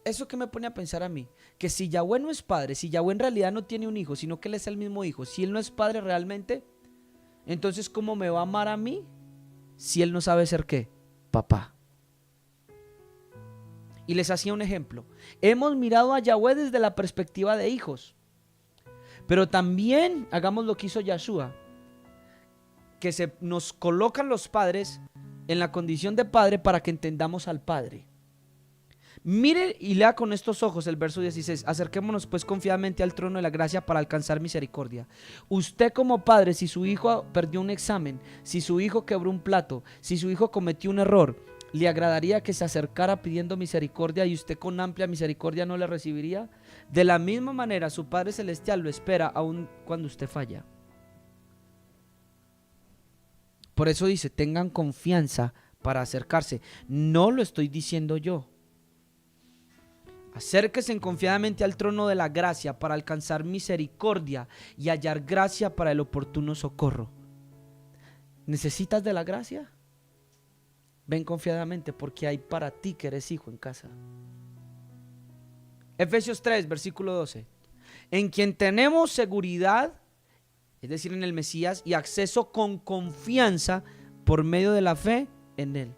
S1: Eso que me pone a pensar a mí, que si Yahweh no es padre, si Yahweh en realidad no tiene un hijo, sino que él es el mismo hijo, si él no es padre realmente, entonces ¿cómo me va a amar a mí si él no sabe ser qué? Papá. Y les hacía un ejemplo. Hemos mirado a Yahweh desde la perspectiva de hijos, pero también hagamos lo que hizo Yahshua, que nos colocan los padres en la condición de padre para que entendamos al Padre. Mire y lea con estos ojos el verso 16. Acerquémonos pues confiadamente al trono de la gracia para alcanzar misericordia. Usted como padre, si su hijo perdió un examen, si su hijo quebró un plato, si su hijo cometió un error, ¿le agradaría que se acercara pidiendo misericordia y usted con amplia misericordia no le recibiría? De la misma manera su Padre Celestial lo espera aun cuando usted falla. Por eso dice, tengan confianza para acercarse. No lo estoy diciendo yo. Acérquense confiadamente al trono de la gracia para alcanzar misericordia y hallar gracia para el oportuno socorro. ¿Necesitas de la gracia? Ven confiadamente porque hay para ti que eres hijo en casa. Efesios 3, versículo 12. En quien tenemos seguridad, es decir, en el Mesías, y acceso con confianza por medio de la fe en Él.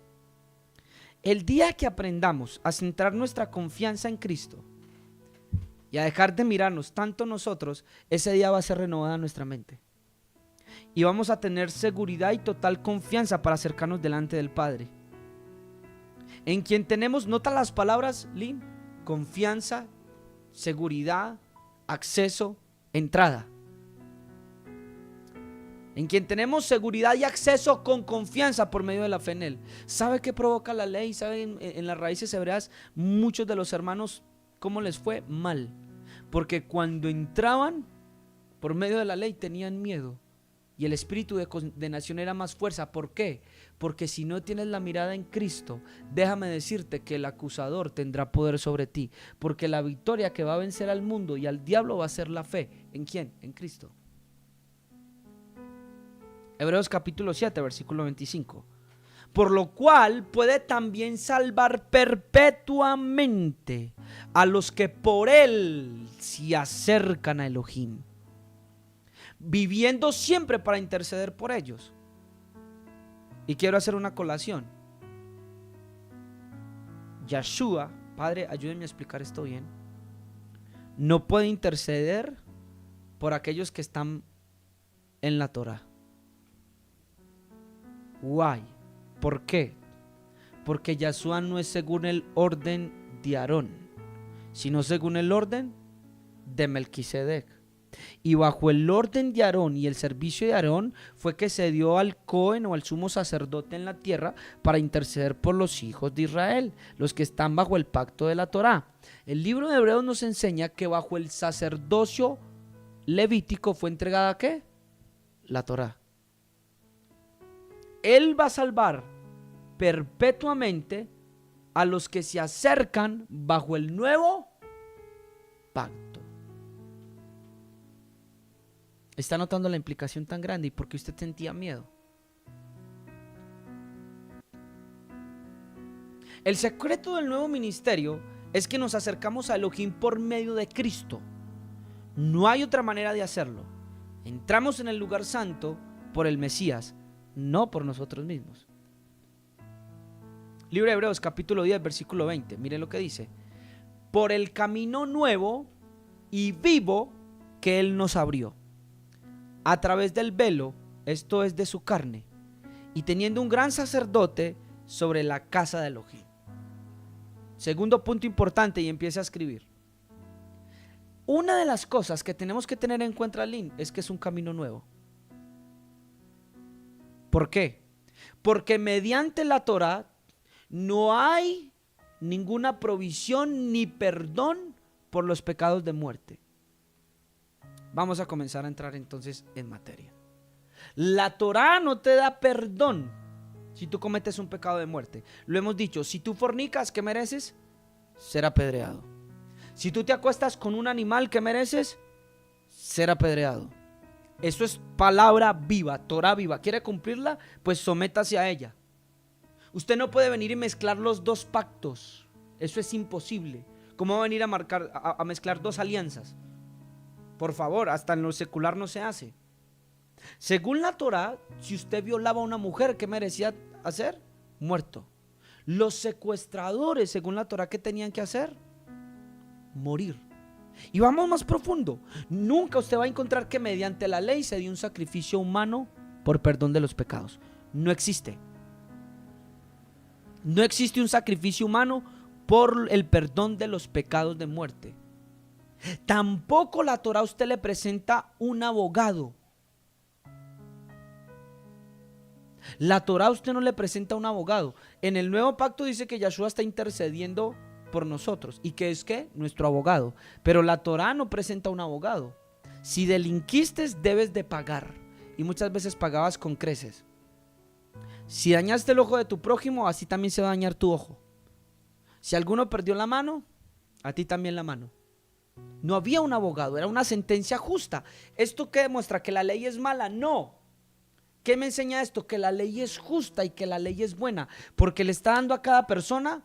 S1: El día que aprendamos a centrar nuestra confianza en Cristo y a dejar de mirarnos tanto nosotros, ese día va a ser renovada nuestra mente. Y vamos a tener seguridad y total confianza para acercarnos delante del Padre. En quien tenemos, nota las palabras, Lynn, confianza, seguridad, acceso, entrada. En quien tenemos seguridad y acceso con confianza por medio de la fe en Él. ¿Sabe qué provoca la ley? ¿Sabe en las raíces hebreas muchos de los hermanos cómo les fue? Mal. Porque cuando entraban por medio de la ley tenían miedo. Y el espíritu de condenación era más fuerza. ¿Por qué? Porque si no tienes la mirada en Cristo, déjame decirte que el acusador tendrá poder sobre ti. Porque la victoria que va a vencer al mundo y al diablo va a ser la fe. ¿En quién? En Cristo. Hebreos capítulo 7, versículo 25. Por lo cual puede también salvar perpetuamente a los que por Él se acercan a Elohim, viviendo siempre para interceder por ellos. Y quiero hacer una colación. Yahshua, Padre, ayúdenme a explicar esto bien, no puede interceder por aquellos que están en la Torah. Why? ¿Por qué? Porque Yahshua no es según el orden de Aarón, sino según el orden de Melquisedec. Y bajo el orden de Aarón y el servicio de Aarón fue que se dio al Cohen o al sumo sacerdote en la tierra para interceder por los hijos de Israel, los que están bajo el pacto de la Torá. El libro de Hebreos nos enseña que bajo el sacerdocio levítico fue entregada ¿qué? La Torá. Él va a salvar perpetuamente a los que se acercan bajo el nuevo pacto. ¿Está notando la implicación tan grande y por qué usted sentía miedo? El secreto del nuevo ministerio es que nos acercamos a Elohim por medio de Cristo. No hay otra manera de hacerlo. Entramos en el lugar santo por el Mesías, no por nosotros mismos. Libro de Hebreos capítulo 10 versículo 20. Miren lo que dice. Por el camino nuevo y vivo que Él nos abrió a través del velo, esto es de su carne, y teniendo un gran sacerdote sobre la casa de Elohim. Segundo punto importante, y empiece a escribir. Una de las cosas que tenemos que tener en cuenta, Lynn, es que es un camino nuevo. ¿Por qué? Porque mediante la Torá no hay ninguna provisión ni perdón por los pecados de muerte. Vamos a comenzar a entrar entonces en materia. La Torá no te da perdón si tú cometes un pecado de muerte. Lo hemos dicho, si tú fornicas, ¿qué mereces? Ser apedreado. Si tú te acuestas con un animal, ¿qué mereces? Ser apedreado. Eso es palabra viva, Torah viva. ¿Quiere cumplirla? Pues sométase a ella. Usted no puede venir y mezclar los dos pactos. Eso es imposible. ¿Cómo va a venir a mezclar dos alianzas? Por favor, hasta en lo secular no se hace. Según la Torah, si usted violaba a una mujer, ¿qué merecía hacer? Muerto. Los secuestradores, según la Torah, ¿qué tenían que hacer? Morir. Y vamos más profundo. Nunca usted va a encontrar que mediante la ley se dio un sacrificio humano por perdón de los pecados. No existe. No existe un sacrificio humano por el perdón de los pecados de muerte. Tampoco la Torah a usted le presenta un abogado. La Torah a usted no le presenta un abogado. En el nuevo pacto dice que Yahshua está intercediendo por nosotros y que es que nuestro abogado. Pero la Torah no presenta un abogado. Si delinquiste, debes de pagar. Y muchas veces pagabas con creces. Si dañaste el ojo de tu prójimo, así también se va a dañar tu ojo. Si alguno perdió la mano, a ti también la mano. No había un abogado, era una sentencia justa. ¿Esto qué demuestra? ¿Que la ley es mala? No. ¿Qué me enseña esto? Que la ley es justa y que la ley es buena, porque le está dando a cada persona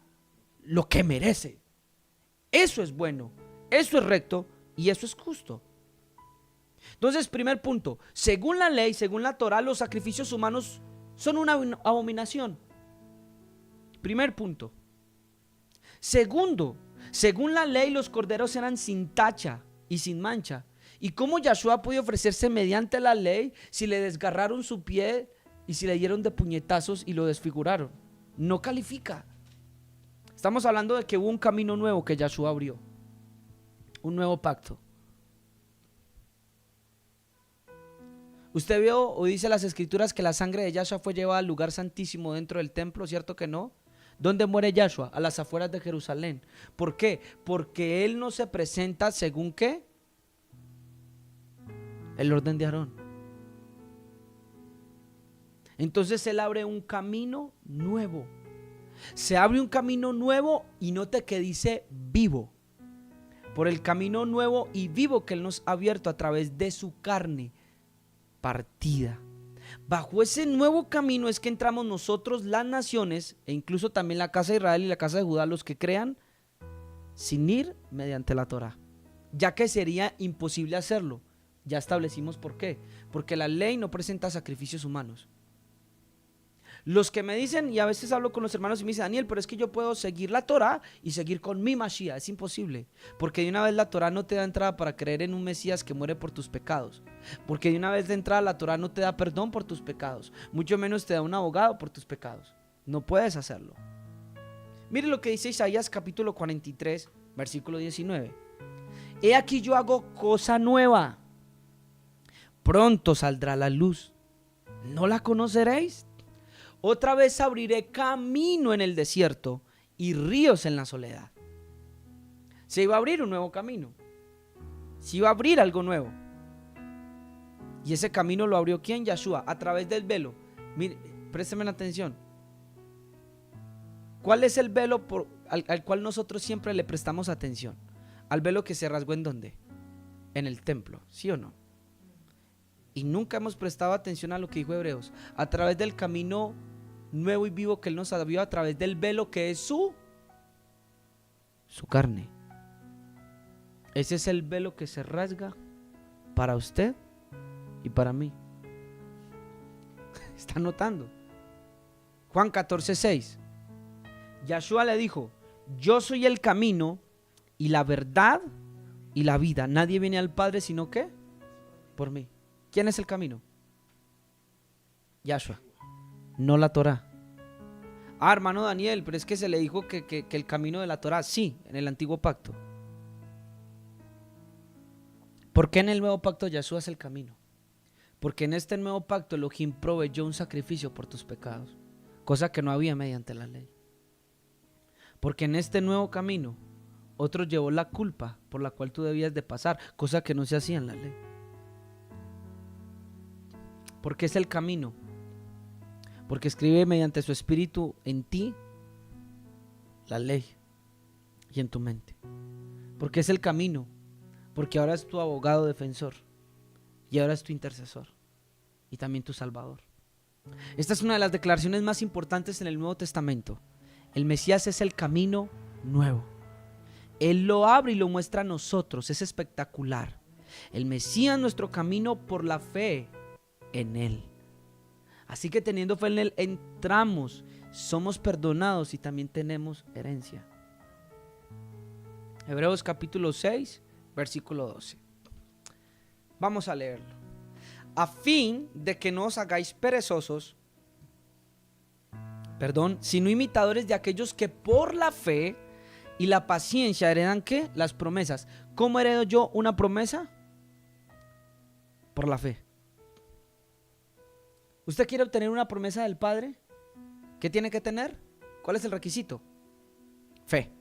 S1: lo que merece. Eso es bueno, eso es recto y eso es justo. Entonces, primer punto, según la ley, según la Torah, los sacrificios humanos son una abominación. Primer punto. Segundo, según la ley, los corderos eran sin tacha y sin mancha. ¿Y cómo Yahshua puede ofrecerse mediante la ley si le desgarraron su pie y si le dieron de puñetazos y lo desfiguraron? No califica. Estamos hablando de que hubo un camino nuevo que Yahshua abrió. Un nuevo pacto. Usted vio o dice las escrituras que la sangre de Yahshua fue llevada al lugar santísimo dentro del templo, ¿cierto que no? ¿Dónde muere Yahshua? A las afueras de Jerusalén. ¿Por qué? Porque él no se presenta según ¿qué? El orden de Aarón. Entonces él abre un camino nuevo. Se abre un camino nuevo y note que dice vivo. Por el camino nuevo y vivo que él nos ha abierto a través de su carne partida. Bajo ese nuevo camino es que entramos nosotros, las naciones, e incluso también la casa de Israel y la casa de Judá, los que crean, sin ir mediante la Torah, ya que sería imposible hacerlo. Ya establecimos por qué. Porque la ley no presenta sacrificios humanos. Los que me dicen, y a veces hablo con los hermanos y me dicen, Daniel, pero es que yo puedo seguir la Torah y seguir con mi Mashiach. Es imposible. Porque de una vez la Torah no te da entrada para creer en un Mesías que muere por tus pecados. Porque de una vez de entrada la Torah no te da perdón por tus pecados. Mucho menos te da un abogado por tus pecados. No puedes hacerlo. Mire lo que dice Isaías capítulo 43, versículo 19. He aquí yo hago cosa nueva. Pronto saldrá la luz. ¿No la conoceréis? Otra vez abriré camino en el desierto y ríos en la soledad. Se iba a abrir un nuevo camino. Se iba a abrir algo nuevo. Y ese camino lo abrió ¿quién? Yahshua, a través del velo. Mire, présteme atención. ¿Cuál es el velo al cual nosotros siempre le prestamos atención? Al velo que se rasgó ¿en dónde? En el templo, ¿sí o no? Y nunca hemos prestado atención a lo que dijo Hebreos. A través del camino nuevo y vivo que él nos abrió, a través del velo que es su carne. Ese es el velo que se rasga para usted y para mí. ¿Está notando? Juan 14:6. Yahshua le dijo: yo soy el camino y la verdad y la vida. Nadie viene al Padre sino que por mí. ¿Quién es el camino? Yahshua, no la Torah. Ah, hermano Daniel, pero es que se le dijo que el camino de la Torah, sí, en el antiguo pacto. ¿Por qué en el nuevo pacto Yahshua es el camino? Porque en este nuevo pacto Elohim proveyó un sacrificio por tus pecados, cosa que no había mediante la ley. Porque en este nuevo camino otro llevó la culpa por la cual tú debías de pasar, cosa que no se hacía en la ley. Porque es el camino. Porque escribe mediante su espíritu en ti la ley y en tu mente. Porque es el camino. Porque ahora es tu abogado defensor. y ahora es tu intercesor y también tu salvador. Esta es una de las declaraciones más importantes en el Nuevo Testamento. El Mesías es el camino nuevo. Él lo abre y lo muestra a nosotros. Es espectacular. El Mesías, nuestro camino por la fe en Él. Así que teniendo fe en Él, entramos, somos perdonados y también tenemos herencia. Hebreos capítulo 6, versículo 12. Vamos a leerlo. A fin de que no os hagáis perezosos, sino imitadores de aquellos que por la fe y la paciencia heredan ¿qué? Las promesas. ¿Cómo heredo yo una promesa? Por la fe. ¿Usted quiere obtener una promesa del Padre? ¿Qué tiene que tener? ¿Cuál es el requisito? Fe.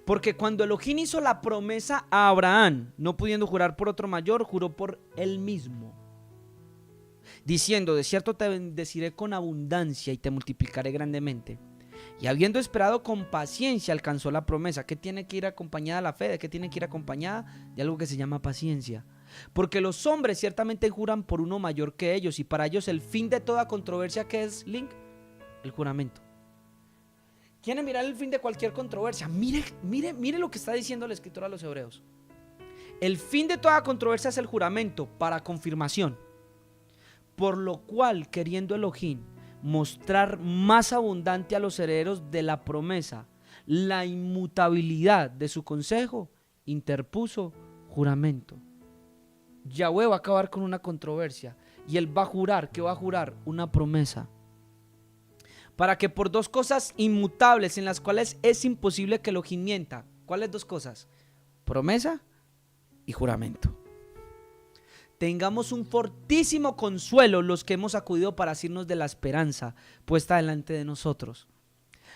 S1: Porque cuando Elohim hizo la promesa a Abraham, no pudiendo jurar por otro mayor, juró por él mismo, diciendo: de cierto te bendeciré con abundancia y te multiplicaré grandemente. Y habiendo esperado con paciencia, alcanzó la promesa. ¿Qué tiene que ir acompañada la fe? ¿De qué tiene que ir acompañada? De algo que se llama paciencia. Porque los hombres ciertamente juran por uno mayor que ellos, y para ellos el fin de toda controversia, ¿qué es, Link? El juramento. ¿Quieren mirar el fin de cualquier controversia? Mire lo que está diciendo la escritura a los hebreos. El fin de toda controversia es el juramento para confirmación. Por lo cual, queriendo Elohim mostrar más abundante a los herederos de la promesa la inmutabilidad de su consejo, interpuso juramento. Yahweh va a acabar con una controversia y él va a jurar. ¿Qué va a jurar? Una promesa. Para que por dos cosas inmutables en las cuales es imposible que Elohim mienta. ¿Cuáles dos cosas? Promesa y juramento. Tengamos un fortísimo consuelo los que hemos acudido para asirnos de la esperanza puesta delante de nosotros,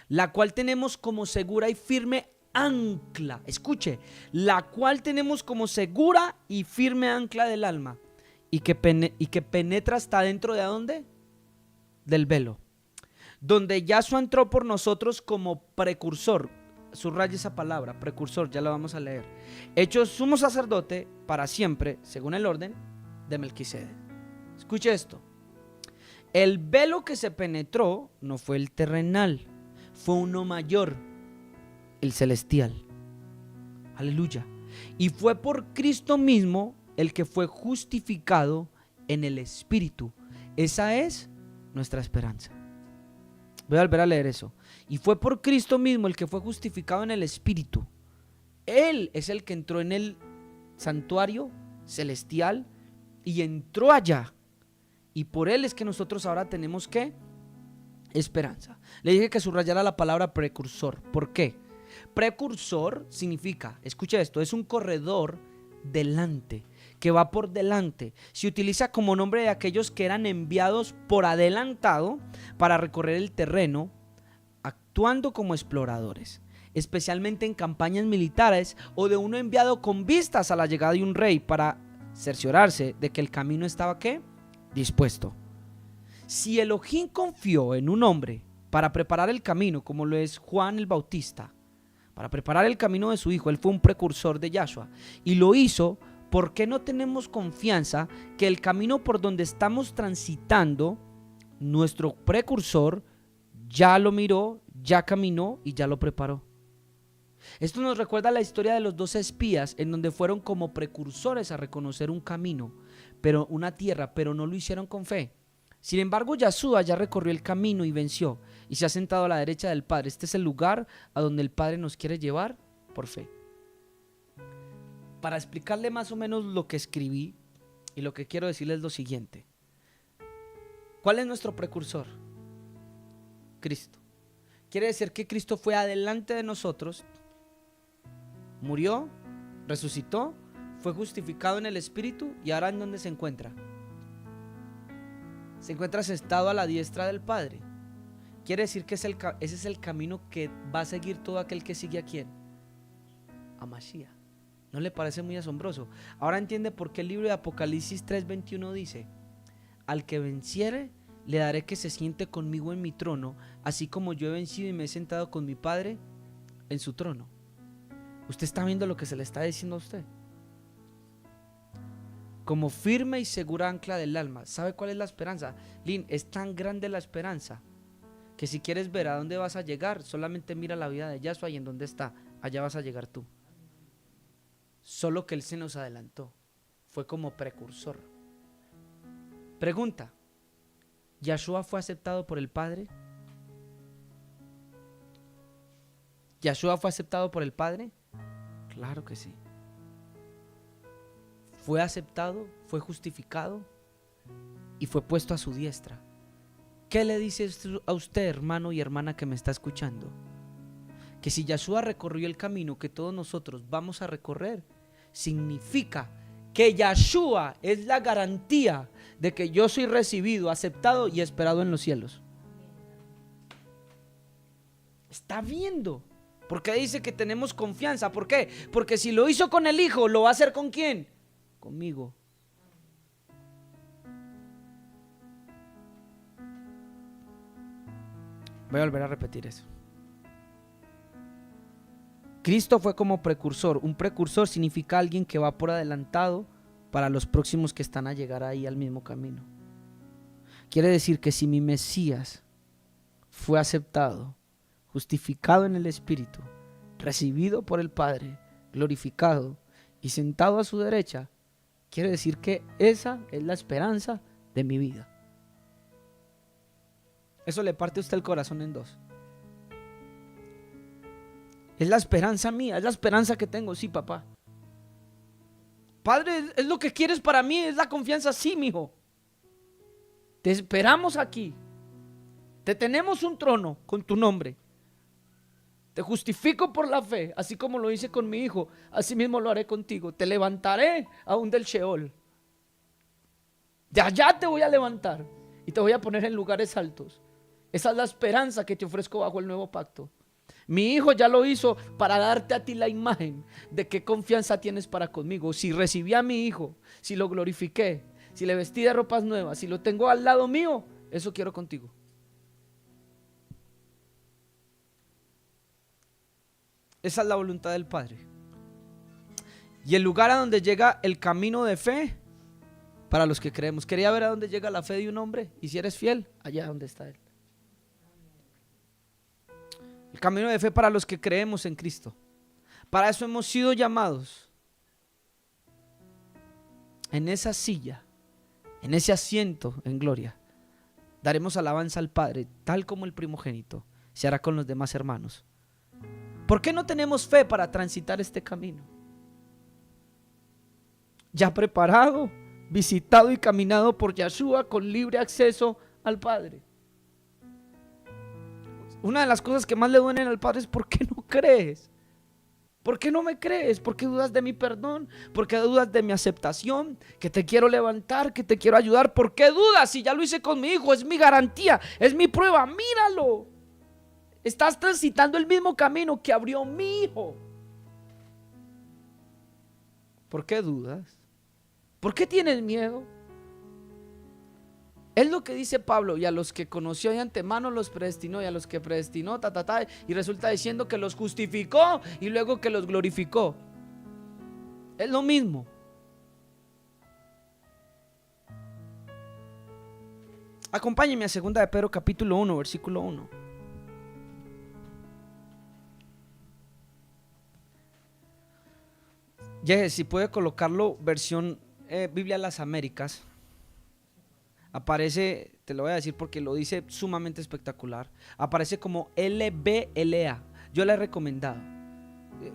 S1: la cual tenemos como segura y firme ancla. Escuche, la cual tenemos como segura y firme ancla del alma, y que penetra hasta dentro de ¿dónde? Del velo, donde Yahshua entró por nosotros como precursor. Subraya esa palabra, precursor, ya la vamos a leer. Hecho sumo sacerdote para siempre, según el orden de Melquisedec. Escuche esto. El velo que se penetró no fue el terrenal, fue uno mayor, el celestial. Aleluya. Y fue por Cristo mismo el que fue justificado en el Espíritu. Esa es nuestra esperanza. Voy a volver a leer eso. Y fue por Cristo mismo el que fue justificado en el Espíritu. Él es el que entró en el santuario celestial y entró allá. Y por él es que nosotros ahora tenemos ¿qué? Esperanza. Le dije que subrayara la palabra precursor. ¿Por qué? Precursor significa, escucha esto, es un corredor delante, que va por delante. Se utiliza como nombre de aquellos que eran enviados por adelantado para recorrer el terreno, actuando como exploradores, especialmente en campañas militares, o de uno enviado con vistas a la llegada de un rey para cerciorarse de que el camino estaba ¿qué? Dispuesto. Si Elohim confió en un hombre para preparar el camino, como lo es Juan el Bautista, para preparar el camino de su hijo, él fue un precursor de Yahshua y lo hizo. ¿Por qué no tenemos confianza que el camino por donde estamos transitando, nuestro precursor ya lo miró, ya caminó y ya lo preparó? Esto nos recuerda la historia de los 12 espías, en donde fueron como precursores a reconocer un camino, pero una tierra, pero no lo hicieron con fe. Sin embargo, Yahshua ya recorrió el camino y venció, y se ha sentado a la derecha del Padre. Este es el lugar a donde el Padre nos quiere llevar por fe. Para explicarle más o menos lo que escribí, y lo que quiero decirles es lo siguiente. ¿Cuál es nuestro precursor? Cristo. Quiere decir que Cristo fue adelante de nosotros, murió, resucitó, fue justificado en el Espíritu, y ahora ¿en dónde se encuentra? Se encuentra sentado a la diestra del Padre. Quiere decir que ese es el camino que va a seguir todo aquel que sigue a ¿quién? A Mashiach. ¿No le parece muy asombroso? Ahora entiende por qué el libro de Apocalipsis 3:21 dice: al que venciere, le daré que se siente conmigo en mi trono, así como yo he vencido y me he sentado con mi Padre en su trono. ¿Usted está viendo lo que se le está diciendo a usted? como firme y segura ancla del alma. ¿Sabe cuál es la esperanza? Lynn, es tan grande la esperanza que si quieres ver a dónde vas a llegar, solamente mira la vida de Yahshua y en dónde está. Allá vas a llegar tú. Solo que Él se nos adelantó. Fue como precursor. Pregunta: ¿Yahshua fue aceptado por el Padre? ¿Yahshua fue aceptado por el Padre? Claro que sí. Fue aceptado, fue justificado y fue puesto a su diestra. ¿Qué le dice a usted, hermano y hermana que me está escuchando? Que si Yahshua recorrió el camino que todos nosotros vamos a recorrer, significa que Yahshua es la garantía de que yo soy recibido, aceptado y esperado en los cielos. Está viendo. Porque dice que tenemos confianza. ¿Por qué? Porque si lo hizo con el Hijo, ¿lo va a hacer con quién? Conmigo. Voy a volver a repetir eso. Cristo fue como precursor. Un precursor significa alguien que va por adelantado para los próximos que están a llegar ahí al mismo camino. Quiere decir que si mi Mesías fue aceptado, justificado en el Espíritu, recibido por el Padre, glorificado y sentado a su derecha, quiere decir que esa es la esperanza de mi vida. Eso le parte a usted el corazón en dos. Es la esperanza mía, es la esperanza que tengo, sí, papá. Padre, es lo que quieres para mí, es la confianza, sí, mijo. Te esperamos aquí. Te tenemos un trono con tu nombre. Te justifico por la fe, así como lo hice con mi hijo, así mismo lo haré contigo. Te levantaré aún del Sheol. De allá te voy a levantar y te voy a poner en lugares altos. Esa es la esperanza que te ofrezco bajo el nuevo pacto. Mi hijo ya lo hizo para darte a ti la imagen de qué confianza tienes para conmigo. Si recibí a mi hijo, si lo glorifiqué, si le vestí de ropas nuevas, si lo tengo al lado mío, eso quiero contigo. Esa es la voluntad del Padre. Y el lugar a donde llega el camino de fe para los que creemos. Quería ver a dónde llega la fe de un hombre. Y si eres fiel, allá donde está él. El camino de fe para los que creemos en Cristo. Para eso hemos sido llamados. En esa silla, en ese asiento en gloria, daremos alabanza al Padre, tal como el primogénito se hará con los demás hermanos. ¿Por qué no tenemos fe para transitar este camino? Ya preparado, visitado y caminado por Yahshua con libre acceso al Padre. Una de las cosas que más le duelen al Padre es ¿por qué no crees? ¿Por qué no me crees? ¿Por qué dudas de mi perdón? ¿Por qué dudas de mi aceptación? Que te quiero levantar, que te quiero ayudar. ¿Por qué dudas? Si ya lo hice con mi hijo, es mi garantía, es mi prueba, míralo. Estás transitando el mismo camino que abrió mi hijo. ¿Por qué dudas? ¿Por qué tienes miedo? Es lo que dice Pablo: y a los que conoció de antemano los predestinó, y a los que predestinó, y resulta diciendo que los justificó y luego que los glorificó. Es lo mismo. Acompáñenme a 2 de Pedro capítulo 1, versículo 1. Si puede colocarlo versión Biblia de las Américas. Aparece, te lo voy a decir porque lo dice sumamente espectacular. Aparece como LBLA. Yo la he recomendado.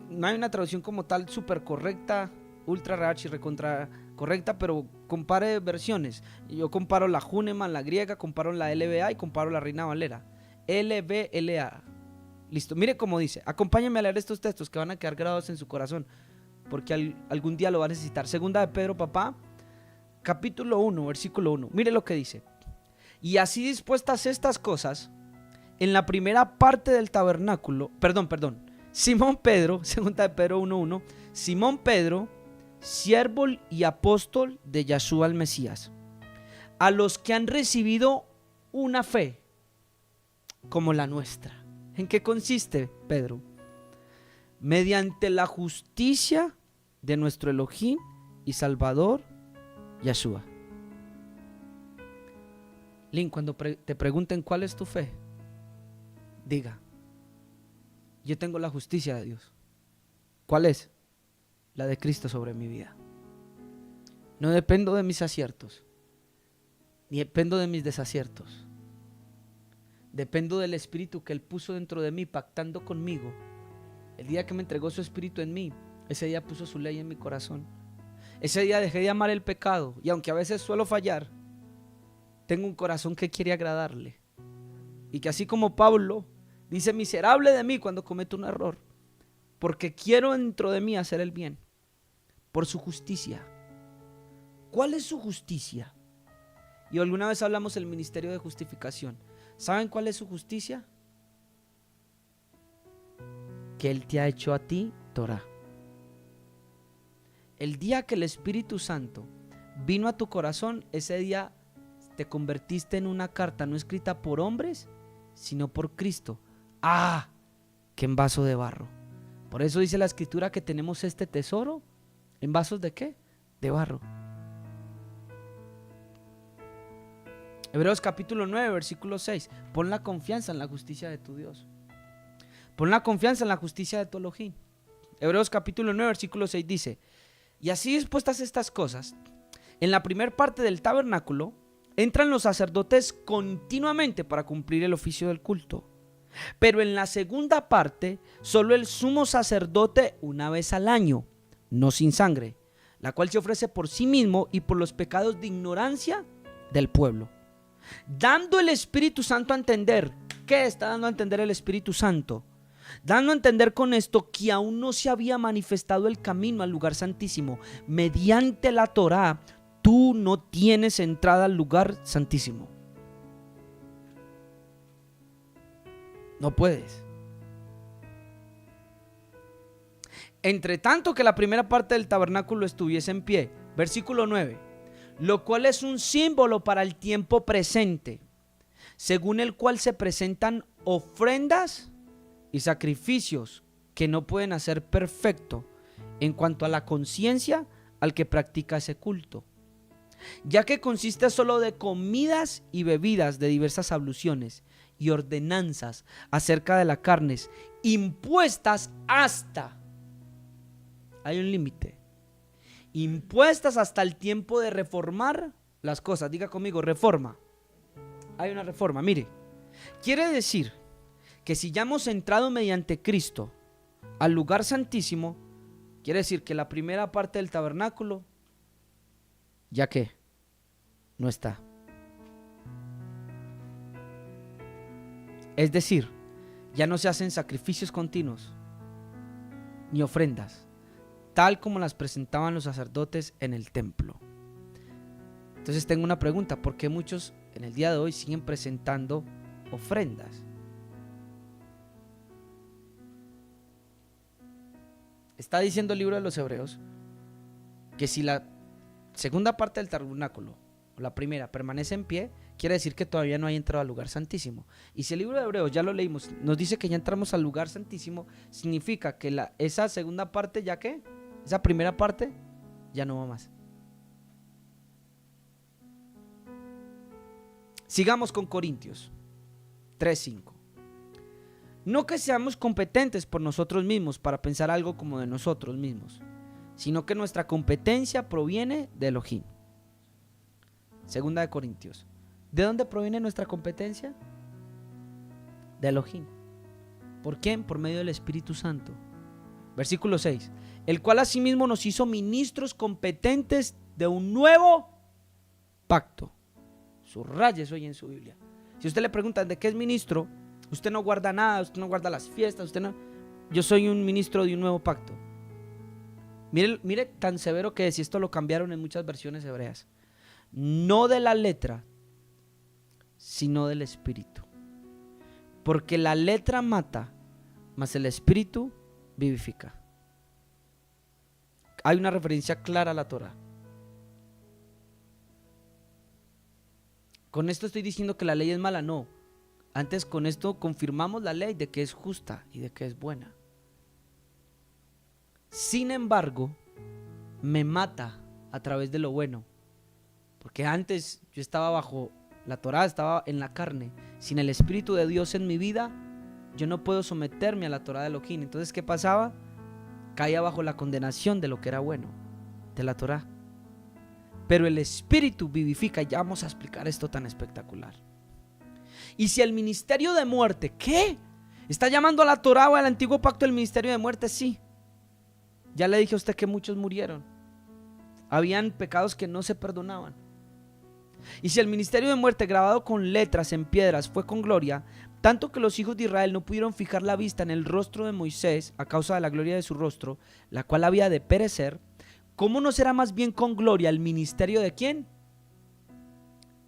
S1: No hay una traducción como tal súper correcta, ultra reach y recontra correcta, pero compare versiones. Yo comparo la Huneman, la griega, comparo la LBA y comparo la Reina Valera. LBLA. Listo, mire cómo dice. Acompáñenme a leer estos textos que van a quedar grabados en su corazón, porque algún día lo va a necesitar. 2 de Pedro, papá, capítulo 1, versículo 1. Mire lo que dice: y así dispuestas estas cosas, en la primera parte del tabernáculo, Simón Pedro, 2 de Pedro 1:1, Simón Pedro, siervo y apóstol de Yahshua el Mesías, a los que han recibido una fe como la nuestra. ¿En qué consiste, Pedro? Mediante la justicia de nuestro Elohim y Salvador Yeshua. Link, cuando te pregunten cuál es tu fe, diga: yo tengo la justicia de Dios. ¿Cuál es? La de Cristo sobre mi vida. No dependo de mis aciertos, ni dependo de mis desaciertos. Dependo del Espíritu que Él puso dentro de mí, pactando conmigo. El día que me entregó su Espíritu en mí, ese día puso su ley en mi corazón. Ese día dejé de amar el pecado, y aunque a veces suelo fallar, tengo un corazón que quiere agradarle. Y que así como Pablo dice: miserable de mí cuando cometo un error, porque quiero dentro de mí hacer el bien, por su justicia. ¿Cuál es su justicia? Y alguna vez hablamos del ministerio de justificación. ¿Saben cuál es su justicia? Que Él te ha hecho a ti Torah. El día que el Espíritu Santo vino a tu corazón, ese día te convertiste en una carta no escrita por hombres, sino por Cristo. ¡Ah! ¡Qué en vaso de barro! Por eso dice la Escritura que tenemos este tesoro en vasos ¿de qué? De barro. Hebreos capítulo 9, versículo 6. Pon la confianza en la justicia de tu Dios. Pon la confianza en la justicia de tu Elohim. Hebreos capítulo 9, versículo 6 dice: y así dispuestas estas cosas, en la primer parte del tabernáculo entran los sacerdotes continuamente para cumplir el oficio del culto. Pero en la segunda parte, solo el sumo sacerdote una vez al año, no sin sangre, la cual se ofrece por sí mismo y por los pecados de ignorancia del pueblo. Dando el Espíritu Santo a entender. ¿Qué está dando a entender el Espíritu Santo? Dando a entender con esto que aún no se había manifestado el camino al lugar santísimo. Mediante la Torá, tú no tienes entrada al lugar santísimo. No puedes. Entre tanto que la primera parte del tabernáculo estuviese en pie, versículo 9, lo cual es un símbolo para el tiempo presente, según el cual se presentan ofrendas y sacrificios que no pueden hacer perfecto en cuanto a la conciencia al que practica ese culto, ya que consiste solo de comidas y bebidas de diversas abluciones y ordenanzas acerca de las carnes impuestas hasta, hay un límite, impuestas hasta el tiempo de reformar las cosas. Diga conmigo: reforma. Hay una reforma. Mire, quiere decir que si ya hemos entrado mediante Cristo al lugar santísimo, quiere decir que la primera parte del tabernáculo, ¿ya qué? No está. Es decir, ya no se hacen sacrificios continuos ni ofrendas, tal como las presentaban los sacerdotes en el templo. Entonces tengo una pregunta: ¿por qué muchos en el día de hoy siguen presentando ofrendas? Está diciendo el libro de los Hebreos que si la segunda parte del tabernáculo o la primera permanece en pie, quiere decir que todavía no hay entrado al lugar santísimo. Y si el libro de Hebreos, ya lo leímos, nos dice que ya entramos al lugar santísimo, significa que esa segunda parte, ¿ya qué? Esa primera parte ya no va más. Sigamos con Corintios 3:5. No que seamos competentes por nosotros mismos para pensar algo como de nosotros mismos, sino que nuestra competencia proviene de Elohim. Segunda de Corintios. ¿De dónde proviene nuestra competencia? De Elohim. ¿Por quién? Por medio del Espíritu Santo. Versículo 6. El cual asimismo nos hizo ministros competentes de un nuevo pacto. Subraye eso ahí en su Biblia. Si usted le pregunta de qué es ministro, usted no guarda nada, usted no guarda las fiestas, usted no. Yo soy un ministro de un nuevo pacto. Mire tan severo que es, y esto lo cambiaron en muchas versiones hebreas. No de la letra, sino del espíritu. Porque la letra mata, mas el espíritu vivifica. Hay una referencia clara a la Torá. Con esto estoy diciendo que la ley es mala, no. Antes con esto confirmamos la ley de que es justa y de que es buena. Sin embargo, me mata a través de lo bueno Porque antes yo estaba bajo la Torá, estaba en la carne. Sin el Espíritu de Dios en mi vida, yo no puedo someterme a la Torá de Elohim. Entonces, ¿qué pasaba? Caía bajo la condenación de lo que era bueno, de la Torá. Pero el Espíritu vivifica. Ya vamos a explicar esto tan espectacular. Y si el ministerio de muerte, ¿qué? ¿Está llamando a la Torá o al antiguo pacto el ministerio de muerte? Sí. Ya le dije a usted que muchos murieron. Habían pecados que no se perdonaban. Y si el ministerio de muerte grabado con letras en piedras fue con gloria, tanto que los hijos de Israel no pudieron fijar la vista en el rostro de Moisés a causa de la gloria de su rostro, la cual había de perecer, ¿cómo no será más bien con gloria el ministerio de quién?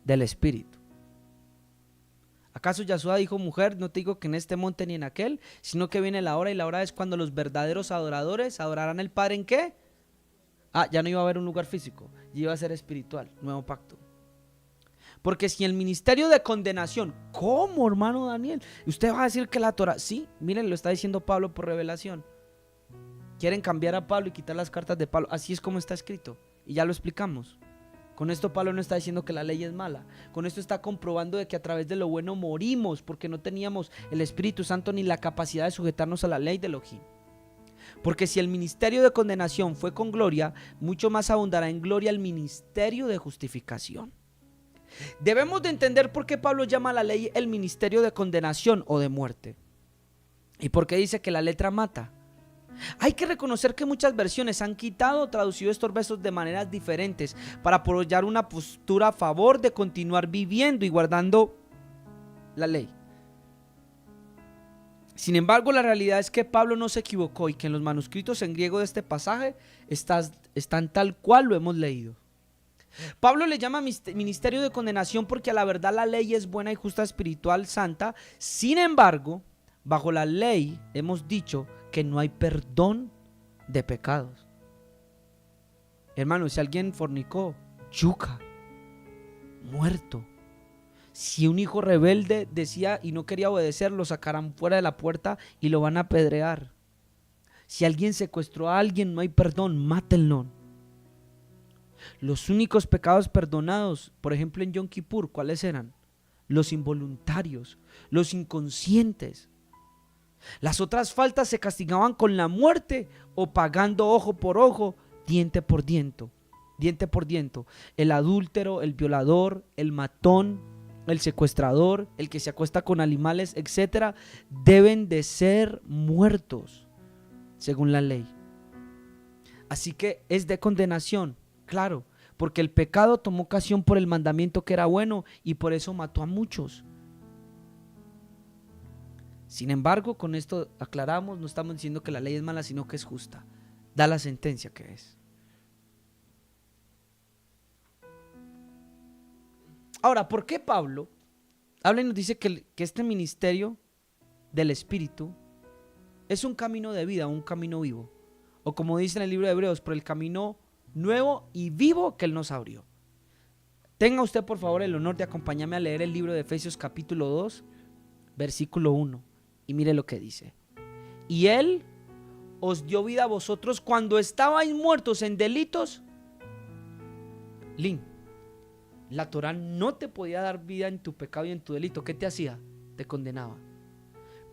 S1: Del Espíritu. ¿Acaso Yahshua dijo, mujer, no te digo que en este monte ni en aquel, sino que viene la hora, y la hora es cuando los verdaderos adoradores adorarán al Padre? ¿En qué? Ya no iba a haber un lugar físico, ya iba a ser espiritual, nuevo pacto. Porque si el ministerio de condenación, ¿cómo, hermano Daniel? Usted va a decir que la Torah, sí, miren, lo está diciendo Pablo por revelación. Quieren cambiar a Pablo y quitar las cartas de Pablo, así es como está escrito, y ya lo explicamos. Con esto Pablo no está diciendo que la ley es mala. Con esto está comprobando de que a través de lo bueno morimos, porque no teníamos el Espíritu Santo ni la capacidad de sujetarnos a la ley de Elohim. Porque si el ministerio de condenación fue con gloria, mucho más abundará en gloria el ministerio de justificación. Debemos de entender por qué Pablo llama a la ley el ministerio de condenación o de muerte. Y por qué dice que la letra mata. Hay que reconocer que muchas versiones han quitado o traducido estos versos de maneras diferentes para apoyar una postura a favor de continuar viviendo y guardando la ley. Sin embargo, la realidad es que Pablo no se equivocó y que en los manuscritos en griego de este pasaje están tal cual lo hemos leído. Pablo le llama ministerio de condenación porque a la verdad la ley es buena y justa, espiritual, santa. Sin embargo, bajo la ley hemos dicho que no hay perdón de pecados. Hermano, si alguien fornicó, yuca, muerto. Si un hijo rebelde decía y no quería obedecer, lo sacarán fuera de la puerta y lo van a apedrear. Si alguien secuestró a alguien, no hay perdón, mátenlo. Los únicos pecados perdonados, por ejemplo en Yom Kippur, ¿cuáles eran? Los involuntarios, los inconscientes. Las otras faltas se castigaban con la muerte o pagando ojo por ojo, diente por diente. Diente por diente. El adúltero, el violador, el matón, el secuestrador, el que se acuesta con animales, etcétera, deben de ser muertos según la ley. Así que es de condenación, claro, porque el pecado tomó ocasión por el mandamiento que era bueno y por eso mató a muchos. Sin embargo, con esto aclaramos, no estamos diciendo que la ley es mala, sino que es justa. Da la sentencia que es. Ahora, ¿por qué Pablo habla y nos dice que este ministerio del Espíritu es un camino de vida, un camino vivo? O como dice en el libro de Hebreos, por el camino nuevo y vivo que Él nos abrió. Tenga usted por favor el honor de acompañarme a leer el libro de Efesios capítulo 2, versículo 1. Y mire lo que dice. Y Él os dio vida a vosotros cuando estabais muertos en delitos. La Torah no te podía dar vida en tu pecado y en tu delito. ¿Qué te hacía? Te condenaba.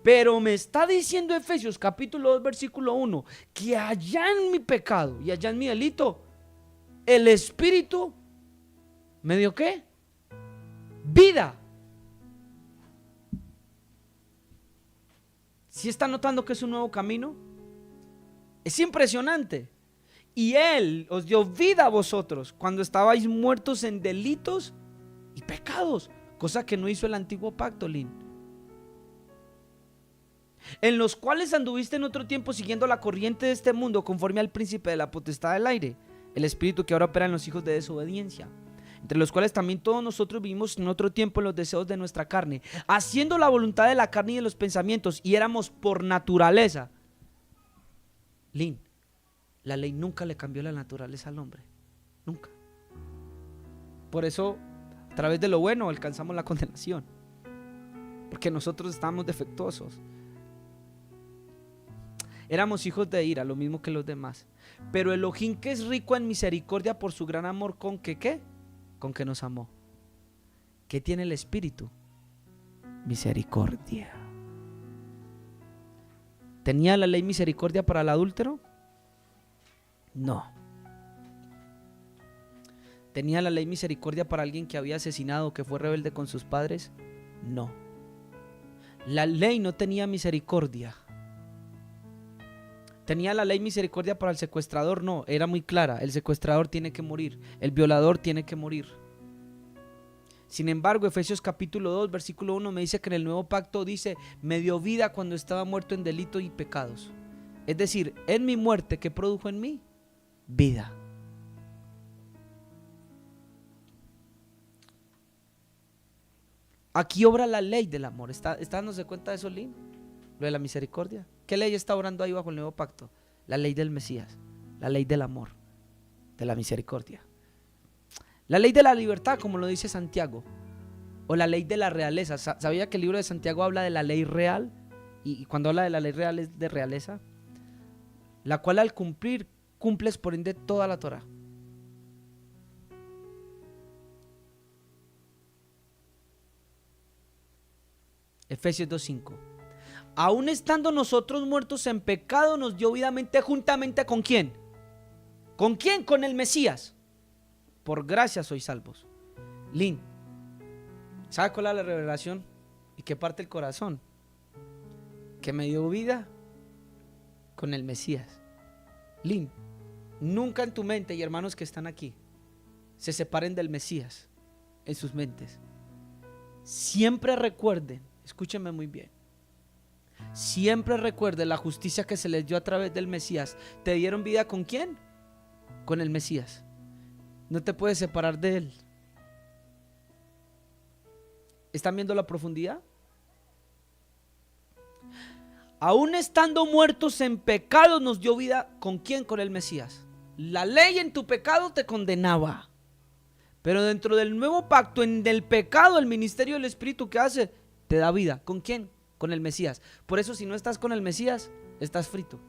S1: Pero me está diciendo Efesios capítulo 2 versículo 1 que allá en mi pecado y allá en mi delito el Espíritu me dio ¿qué? Vida. ¿Sí está notando que es un nuevo camino? Es impresionante. Y Él os dio vida a vosotros cuando estabais muertos en delitos y pecados, cosa que no hizo el antiguo pacto, en los cuales anduviste en otro tiempo siguiendo la corriente de este mundo, conforme al príncipe de la potestad del aire, el espíritu que ahora opera en los hijos de desobediencia, entre los cuales también todos nosotros vivimos en otro tiempo en los deseos de nuestra carne, haciendo la voluntad de la carne y de los pensamientos, y éramos por naturaleza. La ley nunca le cambió la naturaleza al hombre, nunca. Por eso, a través de lo bueno alcanzamos la condenación, porque nosotros estamos defectuosos. Éramos hijos de ira, lo mismo que los demás. Pero Elohim, que es rico en misericordia por su gran amor, ¿con qué? con que nos amó. ¿Qué tiene el Espíritu? Misericordia. ¿Tenía la ley misericordia para el adúltero? No. ¿Tenía la ley misericordia para alguien que había asesinado o que fue rebelde con sus padres? No. La ley no tenía misericordia. ¿Tenía la ley misericordia para el secuestrador? No, era muy clara. El secuestrador tiene que morir. El violador tiene que morir. Sin embargo, Efesios capítulo 2, versículo 1 me dice que en el nuevo pacto dice: me dio vida cuando estaba muerto en delito y pecados. Es decir, en mi muerte, ¿qué produjo en mí? Vida. Aquí obra la ley del amor. ¿Está dándose cuenta de eso, Lynn? Lo de la misericordia. ¿Qué ley está obrando ahí bajo el nuevo pacto? La ley del Mesías, la ley del amor, de la misericordia. La ley de la libertad, como lo dice Santiago, o la ley de la realeza. ¿Sabía que el libro de Santiago habla de la ley real? Y cuando habla de la ley real es de realeza, la cual al cumplir, cumples por ende toda la Torá. Efesios 2:5. Aún estando nosotros muertos en pecado, nos dio vida juntamente ¿con quién? ¿Con quién? Con el Mesías. Por gracia sois salvos. Lynn, ¿sabe cuál es la revelación? ¿Y qué parte el corazón? Que me dio vida con el Mesías. Lynn, nunca en tu mente, y hermanos que están aquí, se separen del Mesías en sus mentes. Siempre recuerden, escúchenme muy bien, siempre recuerden la justicia que se les dio a través del Mesías. ¿Te dieron vida con quién? Con el Mesías. No te puedes separar de él. ¿Están viendo la profundidad? Aún estando muertos en pecado, nos dio vida ¿con quién? Con el Mesías. La ley en tu pecado te condenaba, pero dentro del nuevo pacto, en el pecado, el ministerio del Espíritu que hace, te da vida. ¿Con quién? Con el Mesías. Por eso, si no estás con el Mesías, estás frito.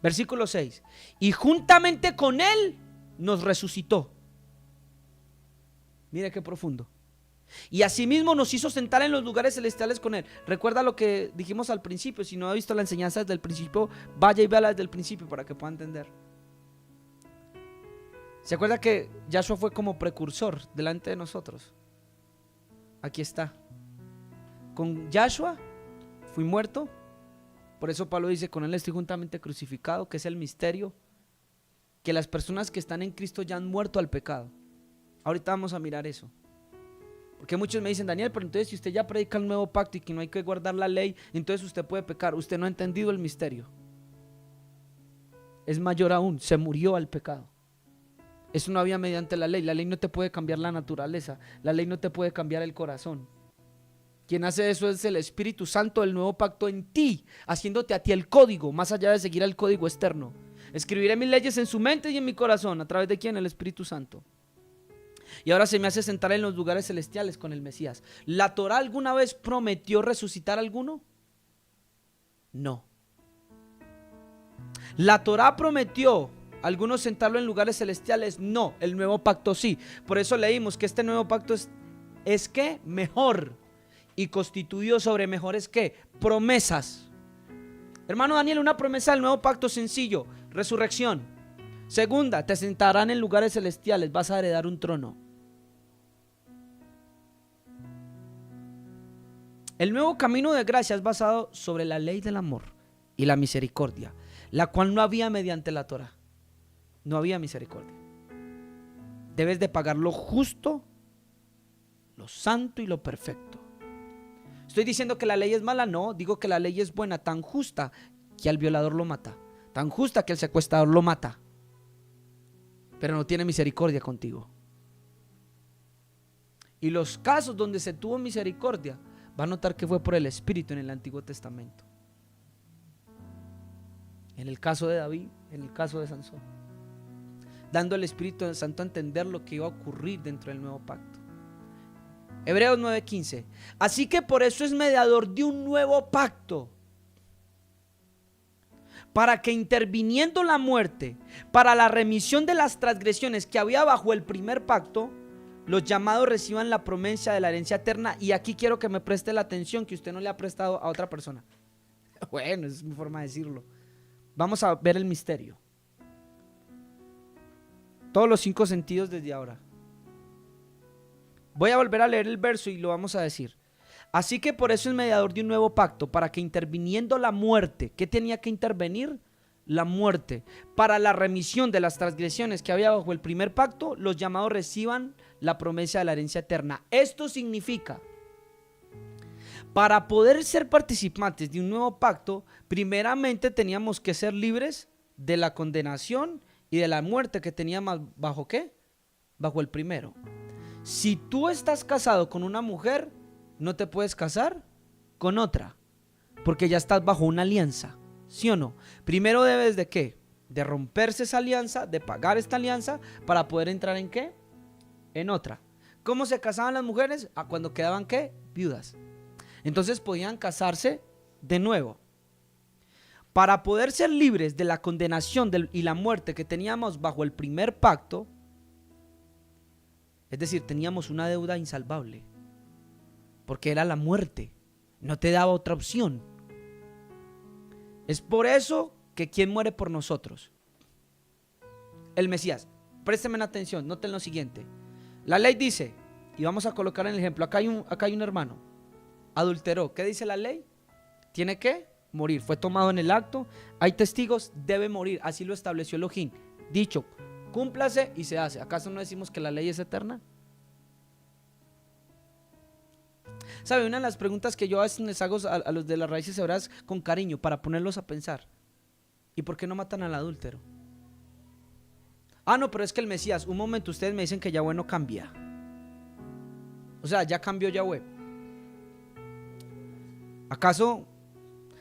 S1: Versículo 6. Y juntamente con él nos resucitó. Mire qué profundo. Y asimismo nos hizo sentar en los lugares celestiales con él. Recuerda lo que dijimos al principio. Si no ha visto la enseñanza desde el principio, vaya y véala desde el principio para que pueda entender. ¿Se acuerda que Yahshua fue como precursor delante de nosotros? Aquí está. Con Yahshua fui muerto. Por eso Pablo dice: con él estoy juntamente crucificado, que es el misterio, que las personas que están en Cristo ya han muerto al pecado. Ahorita vamos a mirar eso. Porque muchos me dicen: Daniel, pero entonces si usted ya predica el nuevo pacto y que no hay que guardar la ley, entonces usted puede pecar. Usted no ha entendido el misterio. Es mayor aún, se murió al pecado. Eso no había mediante la ley. La ley no te puede cambiar la naturaleza. La ley no te puede cambiar el corazón. Quien hace eso es el Espíritu Santo del nuevo pacto en ti, haciéndote a ti el código, más allá de seguir el código externo. Escribiré mis leyes en su mente y en mi corazón. ¿A través de quién? El Espíritu Santo. Y ahora se me hace sentar en los lugares celestiales con el Mesías. ¿La Torá alguna vez prometió resucitar a alguno? No. ¿La Torá prometió a algunos sentarlo en lugares celestiales? No. El nuevo pacto sí. Por eso leímos que este nuevo pacto es ¿qué? Mejor. Y constituido sobre mejores ¿qué? Promesas. Hermano Daniel, una promesa del nuevo pacto sencillo: resurrección. Segunda, te sentarán en lugares celestiales, vas a heredar un trono. El nuevo camino de gracia es basado sobre la ley del amor y la misericordia, la cual no había mediante la Torá. No había misericordia. Debes de pagar lo justo, lo santo y lo perfecto. ¿Estoy diciendo que la ley es mala? No, digo que la ley es buena, tan justa que al violador lo mata, tan justa que al secuestrador lo mata, pero no tiene misericordia contigo. Y los casos donde se tuvo misericordia, va a notar que fue por el Espíritu en el Antiguo Testamento. En el caso de David, en el caso de Sansón, dando al Espíritu Santo a entender lo que iba a ocurrir dentro del nuevo pacto. Hebreos 9:15. Así que por eso es mediador de un nuevo pacto, para que interviniendo la muerte, para la remisión de las transgresiones que había bajo el primer pacto, los llamados reciban la promesa de la herencia eterna. Y aquí quiero que me preste la atención que usted no le ha prestado a otra persona. Bueno, esa es mi forma de decirlo. Vamos a ver el misterio. Todos los 5 sentidos desde ahora. Voy a volver a leer el verso y lo vamos a decir. Así que por eso es mediador de un nuevo pacto, para que interviniendo la muerte, ¿qué tenía que intervenir? La muerte, para la remisión de las transgresiones que había bajo el primer pacto, los llamados reciban la promesa de la herencia eterna. Esto significa, para poder ser participantes de un nuevo pacto, primeramente teníamos que ser libres de la condenación y de la muerte que teníamos bajo ¿qué? Bajo el primero. Si tú estás casado con una mujer, no te puedes casar con otra, porque ya estás bajo una alianza, ¿sí o no? Primero debes de ¿qué? De romperse esa alianza, de pagar esta alianza para poder entrar en ¿qué? En otra. ¿Cómo se casaban las mujeres? Cuando quedaban ¿qué? Viudas. Entonces podían casarse de nuevo. Para poder ser libres de la condenación y la muerte que teníamos bajo el primer pacto, es decir, teníamos una deuda insalvable, porque era la muerte, no te daba otra opción. Es por eso que ¿quién muere por nosotros? El Mesías. Présteme atención, noten lo siguiente. La ley dice, y vamos a colocar en el ejemplo, acá hay un hermano, adulteró. ¿Qué dice la ley? Tiene que morir, fue tomado en el acto, hay testigos, debe morir, así lo estableció Elohim. Dicho, cúmplase y se hace. ¿Acaso no decimos que la ley es eterna? ¿Sabe? Una de las preguntas que yo a veces les hago a los de las raíces hebreas con cariño, para ponerlos a pensar: ¿y por qué no matan al adúltero? No, pero es que el Mesías, un momento, ustedes me dicen que Yahweh no cambia. O sea, ya cambió Yahweh. ¿Acaso?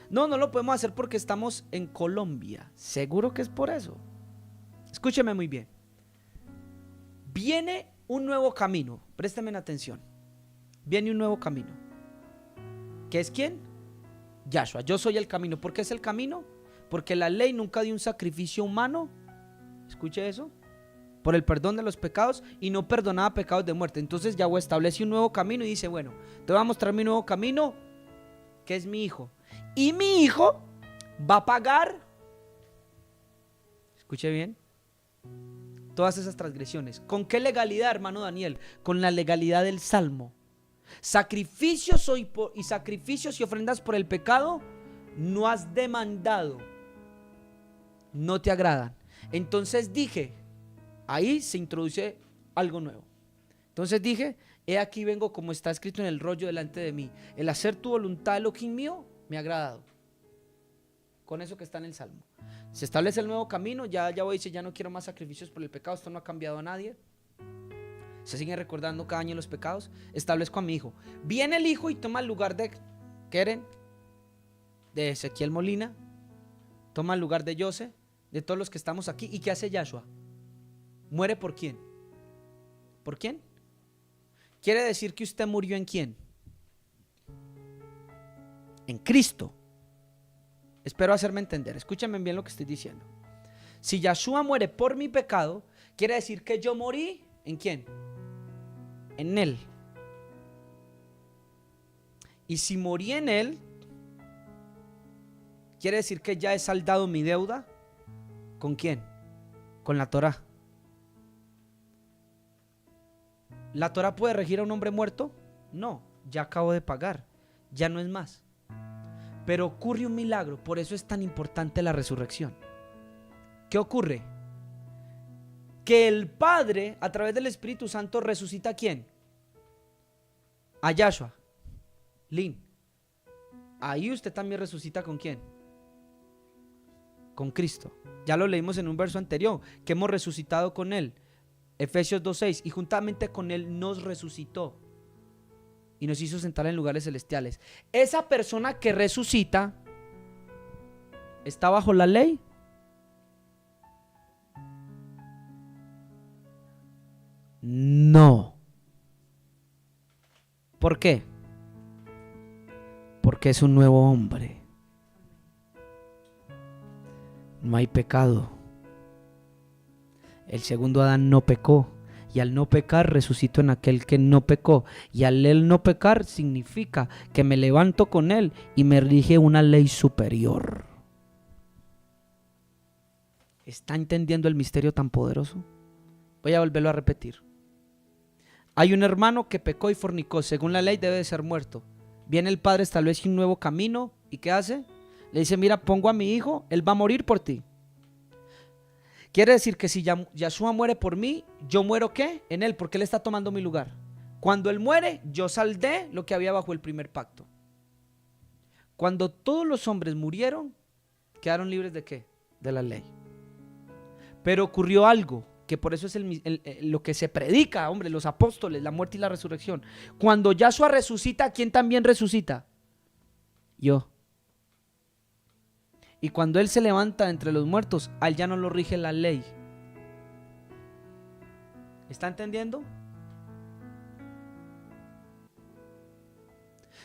S1: No lo podemos hacer porque estamos en Colombia. Seguro que es por eso. Escúcheme muy bien. Viene un nuevo camino, présteme atención. Viene un nuevo camino. ¿Qué es quién? Yahshua. Yo soy el camino. ¿Por qué es el camino? Porque la ley nunca dio un sacrificio humano. Escuche eso. Por el perdón de los pecados, y no perdonaba pecados de muerte. Entonces Yahweh establece un nuevo camino y dice: bueno, te voy a mostrar mi nuevo camino, que es mi hijo. Y mi hijo va a pagar, escuche bien, todas esas transgresiones. ¿Con qué legalidad, hermano Daniel? Con la legalidad del Salmo. Sacrificios y sacrificios y ofrendas por el pecado no has demandado, no te agradan. Entonces dije, ahí se introduce algo nuevo. Entonces dije: he aquí vengo como está escrito en el rollo delante de mí. El hacer tu voluntad, Elohim mío, me ha agradado. Con eso que está en el Salmo. Se establece el nuevo camino. Ya voy a decir: ya no quiero más sacrificios por el pecado. Esto no ha cambiado a nadie. Se siguen recordando cada año los pecados. Establezco a mi hijo. Viene el hijo y toma el lugar de Keren, de Ezequiel Molina. Toma el lugar de José, de todos los que estamos aquí. ¿Y qué hace Yahshua? ¿Muere por quién? ¿Por quién? Quiere decir que usted murió ¿en quién? En Cristo. Espero hacerme entender. Escúchenme bien lo que estoy diciendo. Si Yahshua muere por mi pecado, quiere decir que yo morí ¿en quién? En Él. Y si morí en Él, quiere decir que ya he saldado mi deuda. ¿Con quién? Con la Torá. ¿La Torá puede regir a un hombre muerto? No, ya acabo de pagar, ya no es más. Pero ocurre un milagro, por eso es tan importante la resurrección. ¿Qué ocurre? Que el Padre, a través del Espíritu Santo, resucita ¿a quién? A Yahshua. Lin. Ahí usted también resucita ¿con quién? Con Cristo. Ya lo leímos en un verso anterior, que hemos resucitado con Él. Efesios 2:6, y juntamente con Él nos resucitó y nos hizo sentar en lugares celestiales. Esa persona que resucita ¿está bajo la ley? No. ¿Por qué? Porque es un nuevo hombre. no hay pecado. El segundo Adán no pecó, y al no pecar resucito en aquel que no pecó, y al él no pecar significa que me levanto con él y me rige una ley superior. ¿Está entendiendo el misterio tan poderoso? Voy a volverlo a repetir. Hay un hermano que pecó y fornicó, según la ley debe de ser muerto. Viene el padre, establece un nuevo camino, ¿y qué hace? Le dice, mira, pongo a mi hijo, él va a morir por ti. Quiere decir que si Yahshua muere por mí, ¿yo muero qué? En él, porque él está tomando mi lugar. Cuando él muere, yo saldé lo que había bajo el primer pacto. Cuando todos los hombres murieron, quedaron libres ¿de qué? De la ley. Pero ocurrió algo, que por eso es lo que se predica, hombre, los apóstoles, la muerte y la resurrección. Cuando Yahshua resucita, ¿quién también resucita? Yo. Y cuando él se levanta entre los muertos, a él ya no lo rige la ley. ¿Está entendiendo?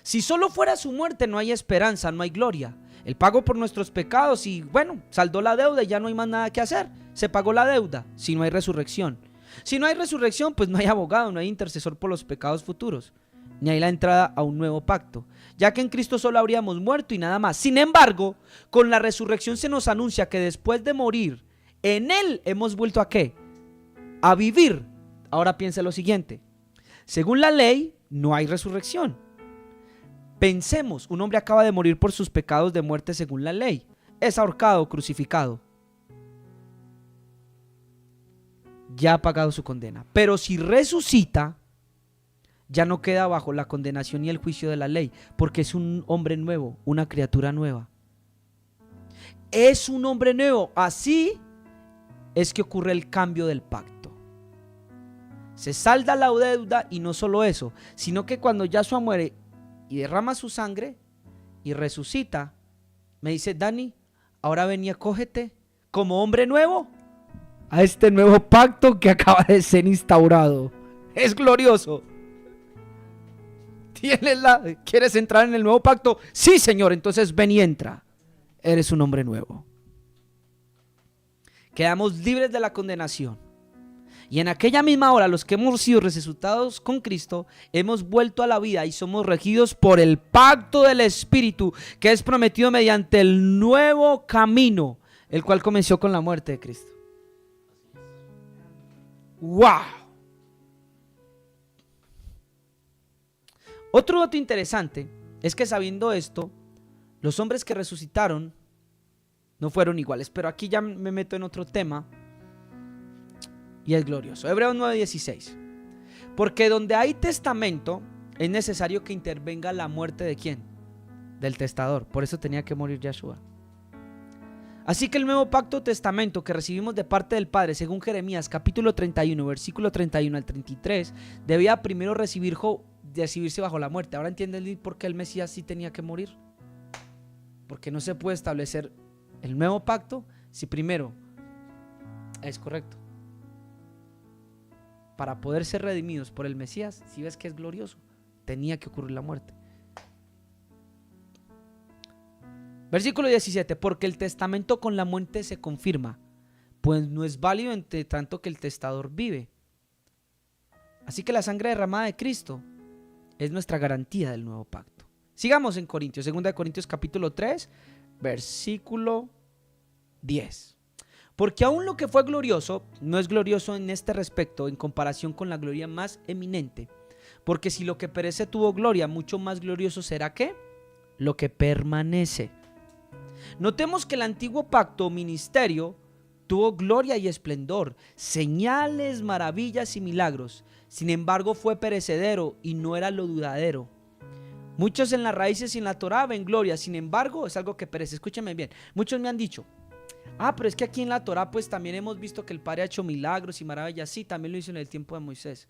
S1: Si solo fuera su muerte, no hay esperanza, no hay gloria. Él pagó por nuestros pecados y bueno, saldó la deuda y ya no hay más nada que hacer. Se pagó la deuda, si no hay resurrección. Si no hay resurrección, pues no hay abogado, no hay intercesor por los pecados futuros, ni hay la entrada a un nuevo pacto, ya que en Cristo solo habríamos muerto y nada más. Sin embargo, con la resurrección se nos anuncia que después de morir, en Él hemos vuelto ¿a qué? A vivir. Ahora piensa lo siguiente. Según la ley, no hay resurrección. Pensemos, un hombre acaba de morir por sus pecados de muerte según la ley. Es ahorcado, crucificado. Ya ha pagado su condena. Pero si resucita, ya no queda bajo la condenación y el juicio de la ley, porque es un hombre nuevo, una criatura nueva. Es un hombre nuevo. Así es que ocurre el cambio del pacto. Se salda la deuda y no solo eso, sino que cuando Yahshua muere y derrama su sangre y resucita, me dice, Dani, ahora ven y acógete como hombre nuevo a este nuevo pacto que acaba de ser instaurado. Es glorioso. ¿Quieres entrar en el nuevo pacto? Sí, Señor, entonces ven y entra. Eres un hombre nuevo. Quedamos libres de la condenación. Y en aquella misma hora, los que hemos sido resucitados con Cristo, hemos vuelto a la vida y somos regidos por el pacto del Espíritu, que es prometido mediante el nuevo camino, el cual comenzó con la muerte de Cristo. ¡Wow! Otro dato interesante es que sabiendo esto, los hombres que resucitaron no fueron iguales. Pero aquí ya me meto en otro tema y es glorioso. Hebreos 9:16. Porque donde hay testamento es necesario que intervenga la muerte ¿de quién? Del testador. Por eso tenía que morir Yahshua. Así que el nuevo pacto testamento que recibimos de parte del Padre, según Jeremías capítulo 31, versículo 31 al 33, debía primero recibirse bajo la muerte. Ahora entienden por qué el Mesías sí tenía que morir. Porque no se puede establecer el nuevo pacto si primero es correcto. Para poder ser redimidos por el Mesías, si ves que es glorioso, tenía que ocurrir la muerte. Versículo 17, porque el testamento con la muerte se confirma, pues no es válido entre tanto que el testador vive. Así que la sangre derramada de Cristo es nuestra garantía del nuevo pacto. Sigamos en Corintios, 2 Corintios capítulo 3, versículo 10. Porque aún lo que fue glorioso no es glorioso en este respecto en comparación con la gloria más eminente. Porque si lo que perece tuvo gloria, mucho más glorioso será ¿qué? Lo que permanece. Notemos que el antiguo pacto o ministerio tuvo gloria y esplendor, señales, maravillas y milagros. Sin embargo, fue perecedero y no era lo duradero. Muchos en las raíces y en la Torá ven gloria, sin embargo, es algo que perece. Escúchame bien, muchos me han dicho, pero es que aquí en la Torá pues también hemos visto que el Padre ha hecho milagros y maravillas. Sí, también lo hizo en el tiempo de Moisés.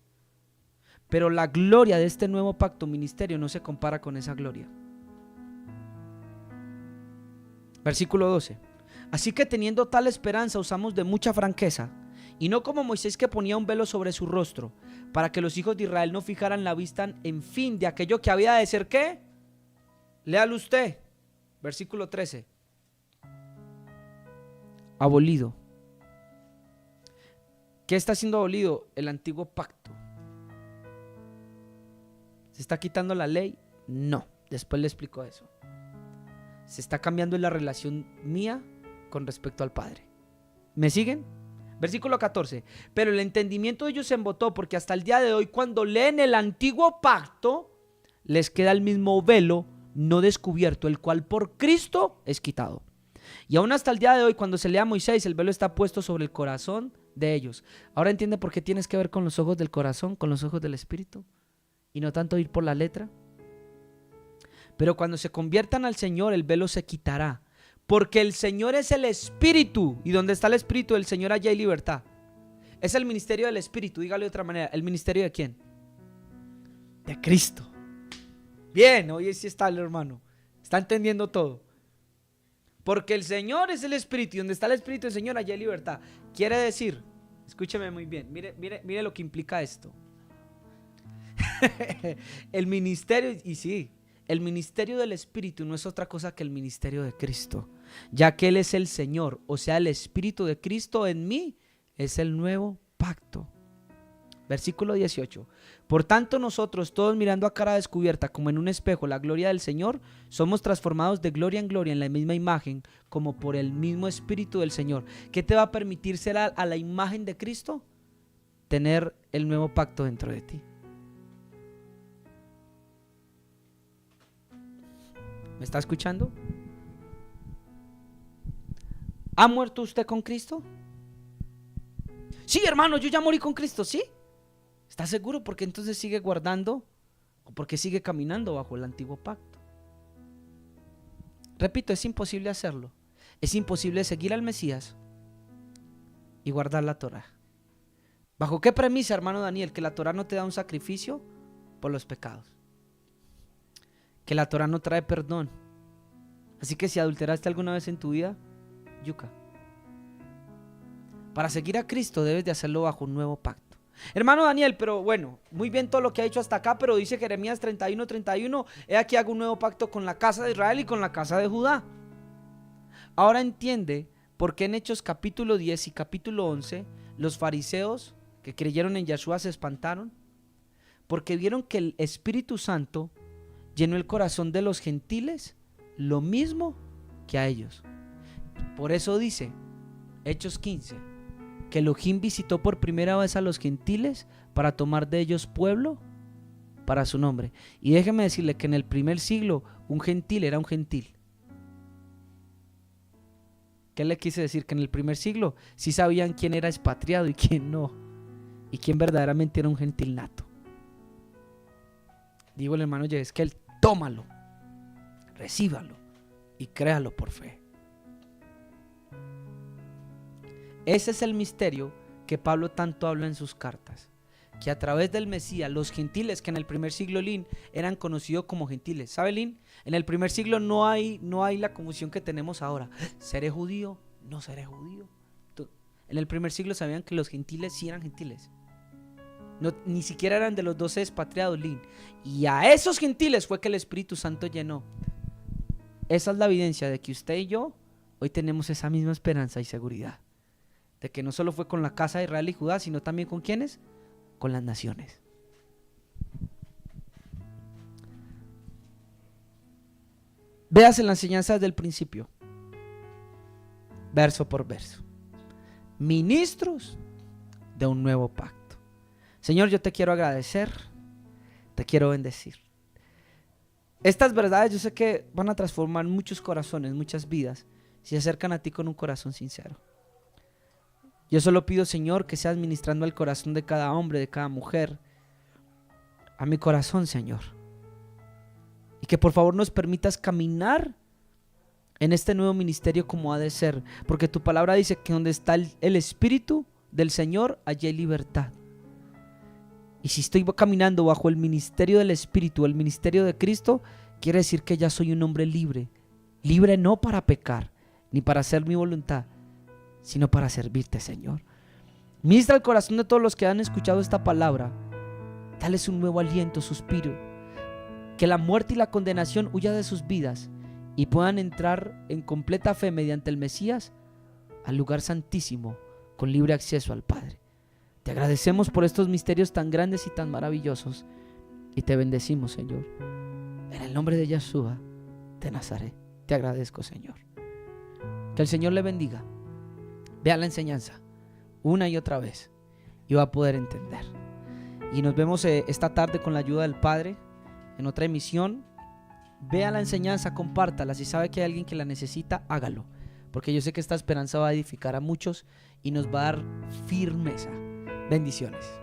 S1: Pero la gloria de este nuevo pacto ministerio no se compara con esa gloria. Versículo 12. Así que teniendo tal esperanza usamos de mucha franqueza, y no como Moisés que ponía un velo sobre su rostro, para que los hijos de Israel no fijaran la vista en fin de aquello que había de ser ¿qué? Léalo usted. Versículo 13. abolido. ¿Qué está siendo abolido? El antiguo pacto. ¿Se está quitando la ley? No, después le explico eso. Se está cambiando la relación mía con respecto al Padre. ¿Me siguen? Versículo 14. Pero el entendimiento de ellos se embotó, porque hasta el día de hoy, cuando leen el antiguo pacto, les queda el mismo velo no descubierto, el cual por Cristo es quitado. Y aún hasta el día de hoy, cuando se lee a Moisés, el velo está puesto sobre el corazón de ellos. Ahora entiende por qué tienes que ver con los ojos del corazón, con los ojos del espíritu, y no tanto ir por la letra. Pero cuando se conviertan al Señor, el velo se quitará, porque el Señor es el Espíritu, y donde está el Espíritu del Señor allá hay libertad. Es el ministerio del Espíritu, dígalo de otra manera. ¿El ministerio de quién? De Cristo. Bien, hoy sí está el hermano, está entendiendo todo. Porque el Señor es el Espíritu, y donde está el Espíritu del Señor allá hay libertad. Quiere decir, escúcheme muy bien, mire lo que implica esto. El ministerio, y sí, el ministerio del Espíritu no es otra cosa que el ministerio de Cristo, ya que Él es el Señor, o sea, el Espíritu de Cristo en mí es el nuevo pacto. Versículo 18. Por tanto, nosotros, todos mirando a cara descubierta como en un espejo la gloria del Señor, somos transformados de gloria en gloria en la misma imagen, como por el mismo Espíritu del Señor. ¿Qué te va a permitir ser a la imagen de Cristo? Tener el nuevo pacto dentro de ti. ¿Me está escuchando? ¿Ha muerto usted con Cristo? Sí, hermano, yo ya morí con Cristo, ¿sí? ¿Está seguro? Porque entonces sigue guardando o porque sigue caminando bajo el antiguo pacto. Repito, es imposible hacerlo. Es imposible seguir al Mesías y guardar la Torá. ¿Bajo qué premisa, hermano Daniel? Que la Torá no te da un sacrificio por los pecados. Que la Torá no trae perdón. Así que si adulteraste alguna vez en tu vida, yuca. Para seguir a Cristo debes de hacerlo bajo un nuevo pacto. Hermano Daniel, pero bueno, muy bien todo lo que ha dicho hasta acá, pero dice Jeremías 31:31, he aquí hago un nuevo pacto con la casa de Israel y con la casa de Judá. Ahora entiende por qué en Hechos capítulo 10 y capítulo 11 los fariseos que creyeron en Yeshua se espantaron, porque vieron que el Espíritu Santo llenó el corazón de los gentiles lo mismo que a ellos. Por eso dice Hechos 15 que Elohim visitó por primera vez a los gentiles para tomar de ellos pueblo para su nombre. Y déjeme decirle que en el primer siglo un gentil era un gentil. ¿Qué le quise decir? Que en el primer siglo sí sabían quién era expatriado y quién no, y quién verdaderamente era un gentil nato. Digo el hermano Yesquel, tómalo, recíbalo y créalo por fe. Ese es el misterio que Pablo tanto habla en sus cartas, que a través del Mesías, los gentiles que en el primer siglo, Lin, eran conocidos como gentiles. ¿Sabe, Lin? En el primer siglo no hay la confusión que tenemos ahora. ¿Seré judío? ¿No seré judío? En el primer siglo sabían que los gentiles sí eran gentiles. No, ni siquiera eran de los 12 expatriados, Lin. Y a esos gentiles fue que el Espíritu Santo llenó. Esa es la evidencia de que usted y yo hoy tenemos esa misma esperanza y seguridad. De que no solo fue con la casa de Israel y Judá, sino también con ¿quiénes? Con las naciones. Véase la enseñanza desde el principio, verso por verso. Ministros de un nuevo pacto. Señor, yo te quiero agradecer, te quiero bendecir. Estas verdades yo sé que van a transformar muchos corazones, muchas vidas, si se acercan a ti con un corazón sincero. Yo solo pido, Señor, que seas ministrando al corazón de cada hombre, de cada mujer, a mi corazón, Señor. Y que por favor nos permitas caminar en este nuevo ministerio como ha de ser. Porque tu palabra dice que donde está el Espíritu del Señor, allí hay libertad. Y si estoy caminando bajo el ministerio del Espíritu, el ministerio de Cristo, quiere decir que ya soy un hombre libre. Libre no para pecar, ni para hacer mi voluntad, sino para servirte, Señor. Ministra el corazón de todos los que han escuchado esta palabra. Dales un nuevo aliento, suspiro. Que la muerte y la condenación huya de sus vidas y puedan entrar en completa fe mediante el Mesías al lugar santísimo con libre acceso al Padre. Te agradecemos por estos misterios tan grandes y tan maravillosos y te bendecimos, Señor. En el nombre de Yeshua de Nazaret, te agradezco, Señor. Que el Señor le bendiga. Vea la enseñanza una y otra vez y va a poder entender. Y nos vemos esta tarde con la ayuda del Padre en otra emisión. Vea la enseñanza, compártala. Si sabe que hay alguien que la necesita, hágalo, porque yo sé que esta esperanza va a edificar a muchos y nos va a dar firmeza. Bendiciones.